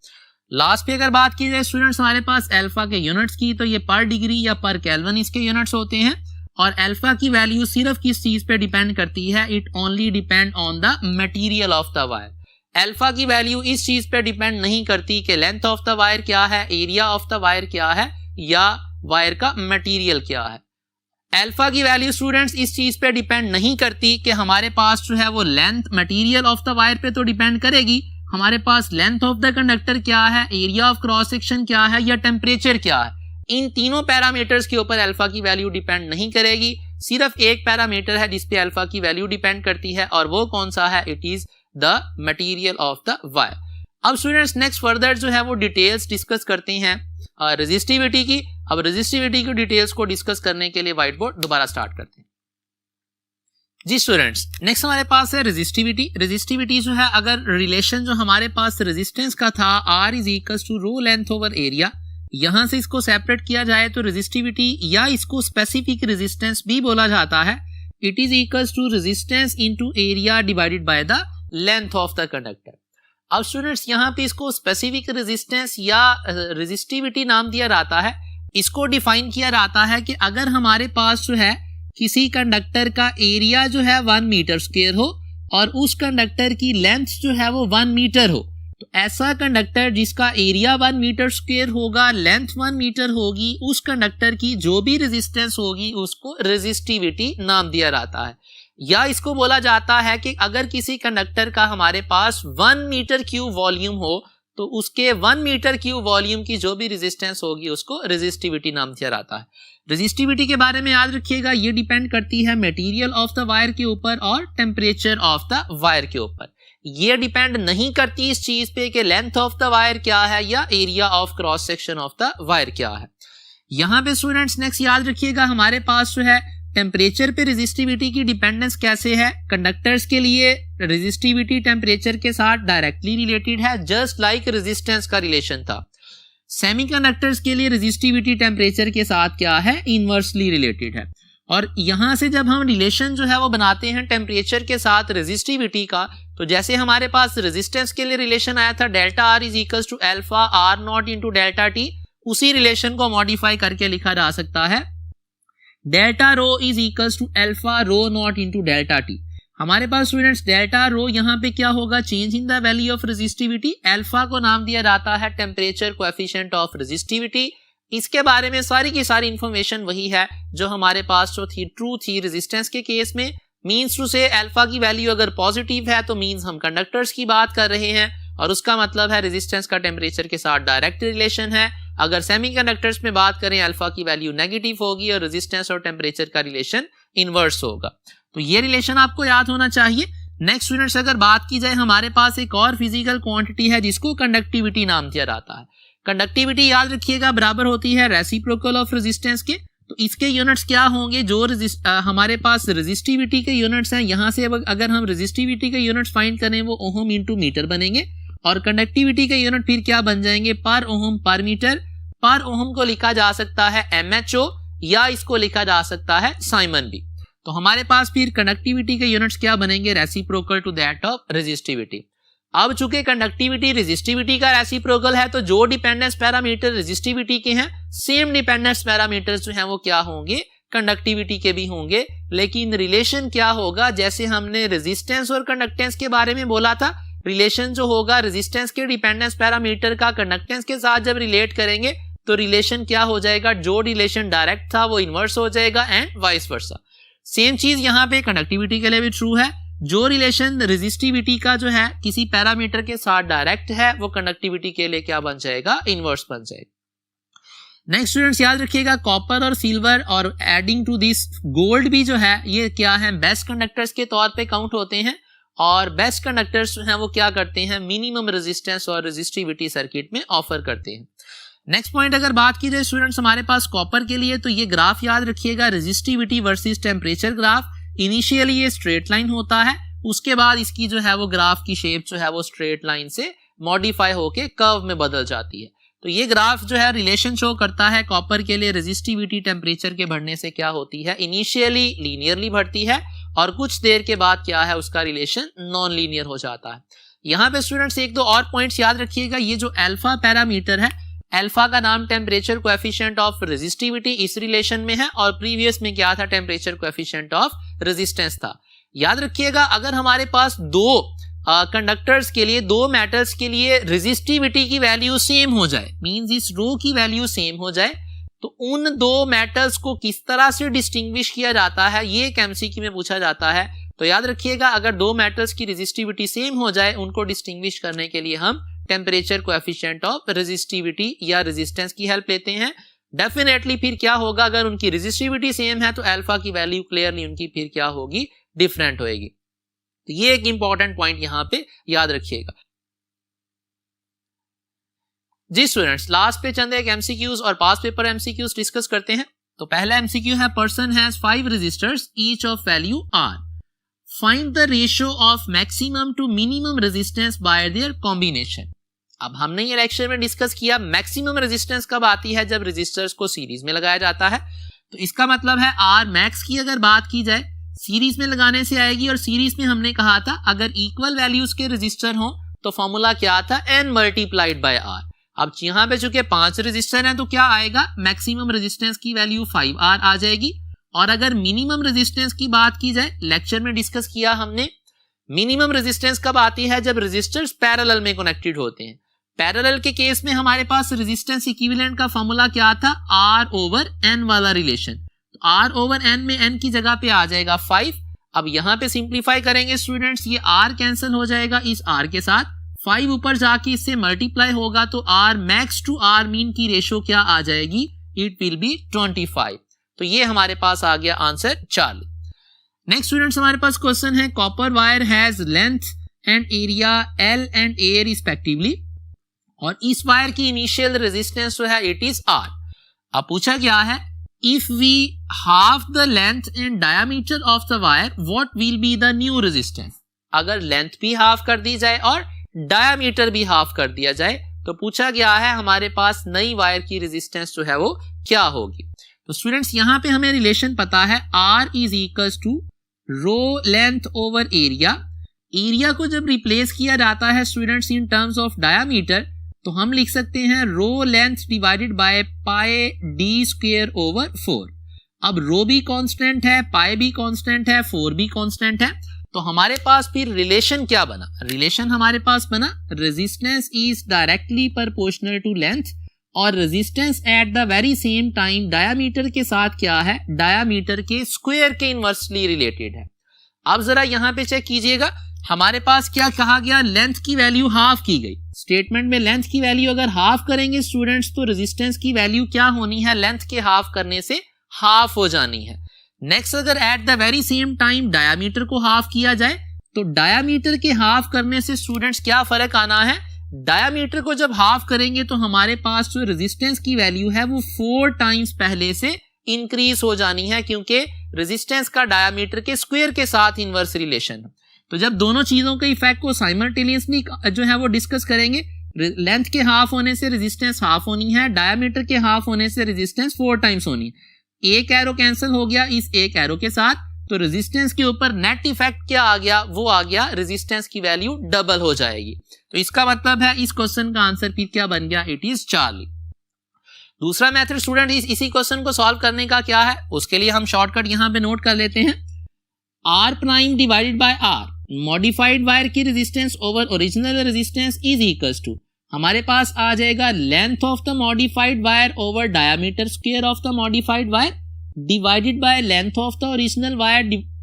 लास्ट पे अगर बात की जाए स्टूडेंट्स हमारे पास अल्फा के यूनिट्स की, तो ये पर डिग्री या पर केल्विन इसके यूनिट्स होते हैं, और अल्फा की वैल्यू सिर्फ किस चीज पे डिपेंड करती है, it only depend on the material of the wire. Alpha की वैल्यू इस चीज पे डिपेंड नहीं करती कि लेंथ ऑफ द वायर क्या है, एरिया ऑफ द वायर क्या है, या वायर का मटेरियल क्या है। अल्फा की वैल्यू स्टूडेंट्स इस चीज पे डिपेंड नहीं करती कि हमारे पास जो है वो length material of the wire पे तो डिपेंड करेगी, हमारे पास लेंथ ऑफ द कंडक्टर क्या है, एरिया ऑफ क्रॉस सेक्शन क्या है, या टेम्परेचर क्या है। इन तीनों पैरामीटर्स के ऊपर अल्फा की वैल्यू डिपेंड नहीं करेगी, सिर्फ एक पैरामीटर है जिस पे अल्फा की वैल्यू डिपेंड करती है, और वो कौन सा है, it is the material of the wire. अब स्टूडेंट्स नेक्स्ट फर्दर जो है वो डिटेल्स डिस्कस करते हैं रेजिस्टिविटी की। अब रेजिस्टिविटी की डिटेल्स को डिस्कस करने के लिए व्हाइट बोर्ड दोबारा स्टार्ट करते हैं। जी स्टूडेंट्स, नेक्स्ट हमारे पास है रेजिस्टिविटी। रेजिस्टिविटी जो है, अगर रिलेशन जो हमारे पास रेजिस्टेंस का था R is equals to rho length over area, यहां से इसको सेपरेट किया जाए तो रेजिस्टिविटी या इसको स्पेसिफिक रेजिस्टेंस भी बोला जाता है, it is equals to resistance into area divided by the length of the conductor. अब स्टूडेंट्स यहाँ पे इसको स्पेसिफिक रेजिस्टेंस या रेजिस्टिविटी नाम दिया जाता है। इसको डिफाइन किया जाता है कि अगर हमारे पास जो है किसी कंडक्टर का एरिया जो है 1 मीटर स्क्वायर हो और उस कंडक्टर की लेंथ जो है वो 1 मीटर हो, तो ऐसा कंडक्टर जिसका एरिया 1 मीटर स्क्वायर होगा, लेंथ 1 मीटर होगी, उस कंडक्टर की जो भी रेजिस्टेंस होगी उसको रेजिस्टिविटी नाम दिया जाता है। या इसको बोला जाता है कि अगर किसी कंडक्टर का हमारे पास 1 मीटर क्यूब वॉल्यूम हो तो उसके 1 मीटर क्यूब वॉल्यूम की जो भी रेजिस्टेंस होगी उसको रेजिस्टिविटी नाम दिया जाता है। रेजिस्टिविटी के बारे में याद रखिएगा, ये डिपेंड करती है मटेरियल ऑफ द वायर के ऊपर और टेम्परेचर ऑफ द वायर के ऊपर। ये डिपेंड नहीं करती इस चीज पे कि लेंथ ऑफ द वायर क्या है या area of cross section of the wire क्या है। यहाँ पे स्टूडेंट्स नेक्स्ट याद रखिएगा, हमारे पास जो है टेम्परेचर पे रेजिस्टिविटी की डिपेंडेंस कैसे है। कंडक्टर्स के लिए रेजिस्टिविटी टेम्परेचर के साथ डायरेक्टली रिलेटेड है, जस्ट लाइक रेजिस्टेंस का रिलेशन था। सेमीकंडक्टर्स के लिए रेजिस्टिविटी टेम्परेचर के साथ क्या है, इनवर्सली रिलेटेड है। और यहां से जब हम रिलेशन जो है वो बनाते हैं टेम्परेचर के साथ रेजिस्टिविटी का, तो जैसे हमारे पास रेजिस्टेंस के लिए रिलेशन आया था delta R is equals to alpha R naught into delta T, उसी रिलेशन को मॉडिफाई करके लिखा जा सकता है delta rho is equals to alpha rho naught into delta T. हमारे पास स्टूडेंट्स डेल्टा रो यहाँ पे क्या होगा, change in the value of resistivity. Alpha को नाम दिया जाता है टेम्परेचर कोएफिशिएंट ऑफ रेजिस्टिविटी। इसके बारे में सारी की सारी इंफॉर्मेशन वही है जो हमारे पास जो थी ट्रू थी रेजिस्टेंस के केस में। मीन्स टू से अल्फा की वैल्यू अगर पॉजिटिव है तो मीन्स हम कंडक्टर्स की बात कर रहे हैं और उसका मतलब है रेजिस्टेंस का टेम्परेचर के साथ डायरेक्ट रिलेशन है। अगर सेमीकंडक्टर्स में बात करें अल्फा की वैल्यू नेगेटिव होगी और रेजिस्टेंस और टेम्परेचर का रिलेशन इनवर्स होगा। तो ये रिलेशन आपको याद होना चाहिए। नेक्स्ट स्टूडेंट्स अगर बात की जाए, हमारे पास एक और फिजिकल क्वांटिटी है जिसको कंडक्टिविटी नाम दिया जाता है। कंडक्टिविटी याद रखिएगा बराबर होती है रेसिप्रोकल ऑफ रेजिस्टेंस के। तो इसके यूनिट्स क्या होंगे, जो हमारे पास रेजिस्टिविटी के यूनिट्स हैं, यहाँ से अगर हम रेजिस्टिविटी के यूनिट्स फाइंड करें वो ओहम इंटू मीटर बनेंगे और कंडक्टिविटी के यूनिट फिर क्या बन जाएंगे, पर ओहम पर मीटर। पर ओहम को लिखा जा सकता है MHO या इसको लिखा जा सकता है साइमन भी। तो हमारे पास फिर कंडक्टिविटी के यूनिट्स क्या बनेंगे, reciprocal to that of resistivity. अब चूंकि कंडक्टिविटी रेजिस्टिविटी का रेसिप्रोकल है तो जो डिपेंडेंस पैरामीटर रेजिस्टिविटी के हैं सेम डिपेंडेंस पैरामीटर्स जो हैं वो क्या होंगे, कंडक्टिविटी के भी होंगे। लेकिन रिलेशन क्या होगा, जैसे हमने रेजिस्टेंस और कंडक्टेंस के बारे में बोला था, रिलेशन जो होगा रेजिस्टेंस के डिपेंडेंस पैरामीटर का कंडक्टेंस के साथ जब रिलेट करेंगे तो रिलेशन क्या हो जाएगा, जो रिलेशन डायरेक्ट था वो इनवर्स हो जाएगा एंड वाइस वर्सा। सेम चीज यहाँ पे कंडक्टिविटी के लिए भी ट्रू है, जो रिलेशन रेजिस्टिविटी का जो है किसी पैरामीटर के साथ डायरेक्ट है वो कंडक्टिविटी के लिए क्या बन जाएगा, इनवर्स बन जाएगा। नेक्स्ट स्टूडेंट्स याद रखिएगा, कॉपर और सिल्वर और एडिंग टू दिस गोल्ड भी जो है ये क्या है, बेस्ट कंडक्टर्स के तौर पे काउंट होते हैं। और बेस्ट कंडक्टर्स जो हैं वो क्या करते हैं, मिनिमम रेजिस्टेंस और रेजिस्टिविटी सर्किट में ऑफर करते हैं। नेक्स्ट पॉइंट अगर बात की जाए स्टूडेंट्स हमारे पास कॉपर के लिए, तो ये ग्राफ याद रखिएगा, resistivity versus temperature graph. Initially ये स्ट्रेट लाइन होता है, उसके बाद इसकी जो है वो ग्राफ की शेप जो है वो स्ट्रेट लाइन से मॉडिफाई होके कर्व में बदल जाती है। तो ये ग्राफ जो है रिलेशन शो करता है कॉपर के लिए, रेजिस्टिविटी टेम्परेचर के बढ़ने से क्या होती है, इनिशियली लीनियरली बढ़ती है और कुछ देर के बाद क्या है उसका रिलेशन नॉन लीनियर हो जाता है। यहाँ पे स्टूडेंट्स एक दो और पॉइंट्स याद रखिएगा, ये जो अल्फा पैरामीटर है, अल्फा का नाम टेम्परेचर कोएफिशिएंट ऑफ रेजिस्टिविटी इस रिलेशन में है और प्रीवियस में क्या था, टेम्परेचर कोएफिशिएंट ऑफ रेजिस्टेंस था। याद रखिएगा अगर हमारे पास दो कंडक्टर्स के लिए, दो मेटल्स के लिए रेजिस्टिविटी की वैल्यू सेम हो जाए, मींस इस रो की वैल्यू सेम हो जाए, तो उन दो मेटल्स को किस तरह से डिस्टिंग्विश किया जाता है ये एक एमसीक्यू में पूछा जाता है। तो याद रखिएगा अगर दो मेटल्स की रेजिस्टिविटी सेम हो जाए, उनको डिस्टिंग्विश करने के लिए हम टेम्परेचर कोएफिशिएंट ऑफ रेजिस्टिविटी या रेजिस्टेंस की हेल्प लेते हैं। डेफिनेटली फिर क्या होगा, अगर उनकी रेजिस्टिविटी सेम है तो अल्फा की वैल्यू क्लियरली उनकी फिर क्या होगी, डिफरेंट होगी। तो ये एक इंपॉर्टेंट पॉइंट यहां पे याद रखिएगा। जी स्टूडेंट्स, लास्ट पे चंद एक एमसीक्यूज और पास पेपर एमसीक्यूज डिस्कस करते हैं। तो पहला एमसीक्यू है, person has 5 resistors each of value R, find the ratio of maximum to minimum resistance by their combination. अब हमने ये लेक्चर में डिस्कस किया मैक्सिमम रेजिस्टेंस कब आती है, जब रेजिस्टर्स को सीरीज में लगाया जाता है। तो इसका मतलब है आर मैक्स की अगर बात की जाए सीरीज में लगाने से आएगी, और सीरीज में हमने कहा था अगर इक्वल वैल्यूज के रेजिस्टर हो तो फॉर्मूला क्या था, n मल्टीप्लाइड बाय आर। अब यहाँ पे चूंकि 5 रेजिस्टर हैं तो क्या आएगा, मैक्सिमम रेजिस्टेंस की वैल्यू 5R आ जाएगी। और अगर मिनिमम रेजिस्टेंस की बात की जाए, लेक्चर में डिस्कस किया हमने, मिनिमम रेजिस्टेंस कब आती है, जब रेजिस्टर्स पैरेलल में कनेक्टेड होते हैं। पैरेलल के केस में हमारे पास रेजिस्टेंस इक्विवेलेंट का फॉर्मूला क्या था, R/N वाला रिलेशन। तो R/N में N की जगह पे आ जाएगा 5। अब यहाँ पे सिंप्लीफाई करेंगे स्टूडेंट्स, ये R कैंसिल हो जाएगा इस R के साथ, 5 ऊपर जाके इससे मल्टीप्लाई होगा तो R max to R min की रेशो क्या आ जाएगी, इट विल बी 25। तो ये हमारे पास आ गया आंसर 40। नेक्स्ट स्टूडेंट्स हमारे पास क्वेश्चन है, copper wire has length and area L and A respectively, और इस वायर की इनिशियल रेजिस्टेंस जो है इट इज R। अब पूछा क्या है, if we half the length and diameter of the wire what will be the new resistance. अगर लेंथ भी हाफ कर दी जाए और डायमीटर भी हाफ कर दिया जाए तो पूछा गया है हमारे पास नई वायर की रेजिस्टेंस जो है वो क्या होगी। तो स्टूडेंट्स यहाँ पे हमें रिलेशन पता है, R is equals to rho length over area. Area को जब रिप्लेस किया जाता है students in terms of diameter, तो हम लिख सकते हैं rho length divided by pi D square over 4। अब रो भी कांस्टेंट है, पाई भी कांस्टेंट है, 4 भी कांस्टेंट है, तो हमारे पास फिर रिलेशन क्या बना, रिलेशन हमारे पास बना resistance is directly proportional to length, और resistance at the very same time diameter के साथ क्या है, डायामीटर के स्क्वायर के इनवर्सली रिलेटेड है। अब जरा यहां पे चेक कीजिएगा, हमारे पास क्या कहा गया, लेंथ की वैल्यू हाफ की गई। स्टेटमेंट में लेंथ की वैल्यू अगर हाफ करेंगे स्टूडेंट्स तो रेजिस्टेंस की वैल्यू क्या होनी है, लेंथ के हाफ करने से हाफ हो जानी है। नेक्स्ट अगर eight the very same time diameter को हाफ किया जाए तो डायामीटर के हाफ करने से स्टूडेंट्स क्या फर्क आना है, डायामीटर को जब हाफ करेंगे तो हमारे पास जो रेजिस्टेंस की वैल्यू है वो 4 टाइम्स पहले से इंक्रीज हो जानी है, क्योंकि रेजिस्टेंस का डायामीटर के स्क्वायर के साथ इनवर्स रिलेशन। तो जब दोनों चीजों के इफेक्ट को साइमल्टेनियसली जो है वो डिस्कस करेंगे, लेंथ के हाफ होने से रेजिस्टेंस हाफ होनी है, डायामीटर के हाफ होने से रेजिस्टेंस 4 टाइम्स होनी है। एक एरो कैंसिल हो गया इस एक एरो के साथ, तो रेजिस्टेंस के ऊपर नेट इफेक्ट क्या आ गया, वो आ गया रेजिस्टेंस की वैल्यू डबल हो जाएगी। तो इसका मतलब है इस क्वेश्चन का आंसर फिर क्या बन गया, इट इज चार्ली। दूसरा मेथड स्टूडेंट इसी क्वेश्चन को सॉल्व करने का क्या है, उसके लिए हम शॉर्टकट यहां पे नोट कर लेते हैं। R prime divided by R modified wire की resistance over original resistance is equals to, हमारे पास आ जाएगा length of the modified wire over diameter square of the modified wire divided by length of the original wire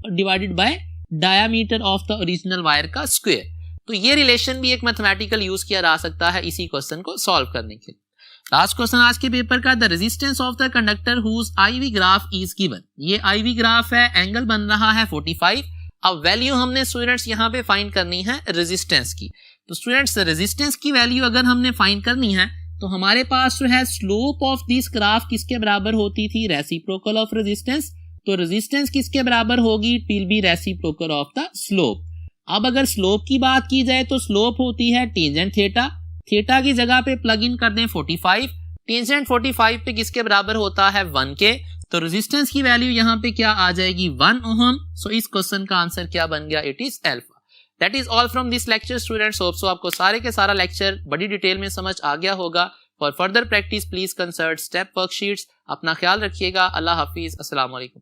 divided by diameter of the original wire का square. तो ये relation भी एक mathematical use किया जा सकता है इसी क्वेश्चन को सॉल्व करने के लिए। लास्ट क्वेश्चन आज के पेपर का, the resistance of the conductor whose IV graph is given. ये आईवी ग्राफ है, एंगल बन रहा है 45। अब वैल्यू हमने स्टूडेंट्स यहाँ पे फाइंड करनी है रेजिस्टेंस की। तो स्टूडेंट्स रेजिस्टेंस की वैल्यू अगर हमने फाइंड करनी है तो हमारे पास जो है स्लोप ऑफ दिस ग्राफ किसके बराबर होती थी, रेसिप्रोकल ऑफ रेजिस्टेंस। तो रेजिस्टेंस किसके बराबर होगी, it will B reciprocal of the slope. अब अगर स्लोप की बात की जाए तो स्लोप होती है टेंजेंट थीटा, थीटा की जगह पे प्लग इन कर दें 45, टेंजेंट 45 पे किसके बराबर होता है 1 के। तो रेजिस्टेंस की वैल्यू यहाँ पे क्या आ जाएगी 1 ओहम। सो इस क्वेश्चन का आंसर क्या बन गया, it is alpha. That is all from this lecture students. Hope so आपको सारे के सारा लेक्चर बड़ी डिटेल में समझ आ गया होगा। For further practice please consult step worksheets. अपना ख्याल रखिएगा। अल्लाह हाफिज, अस्सलाम वालेकुम।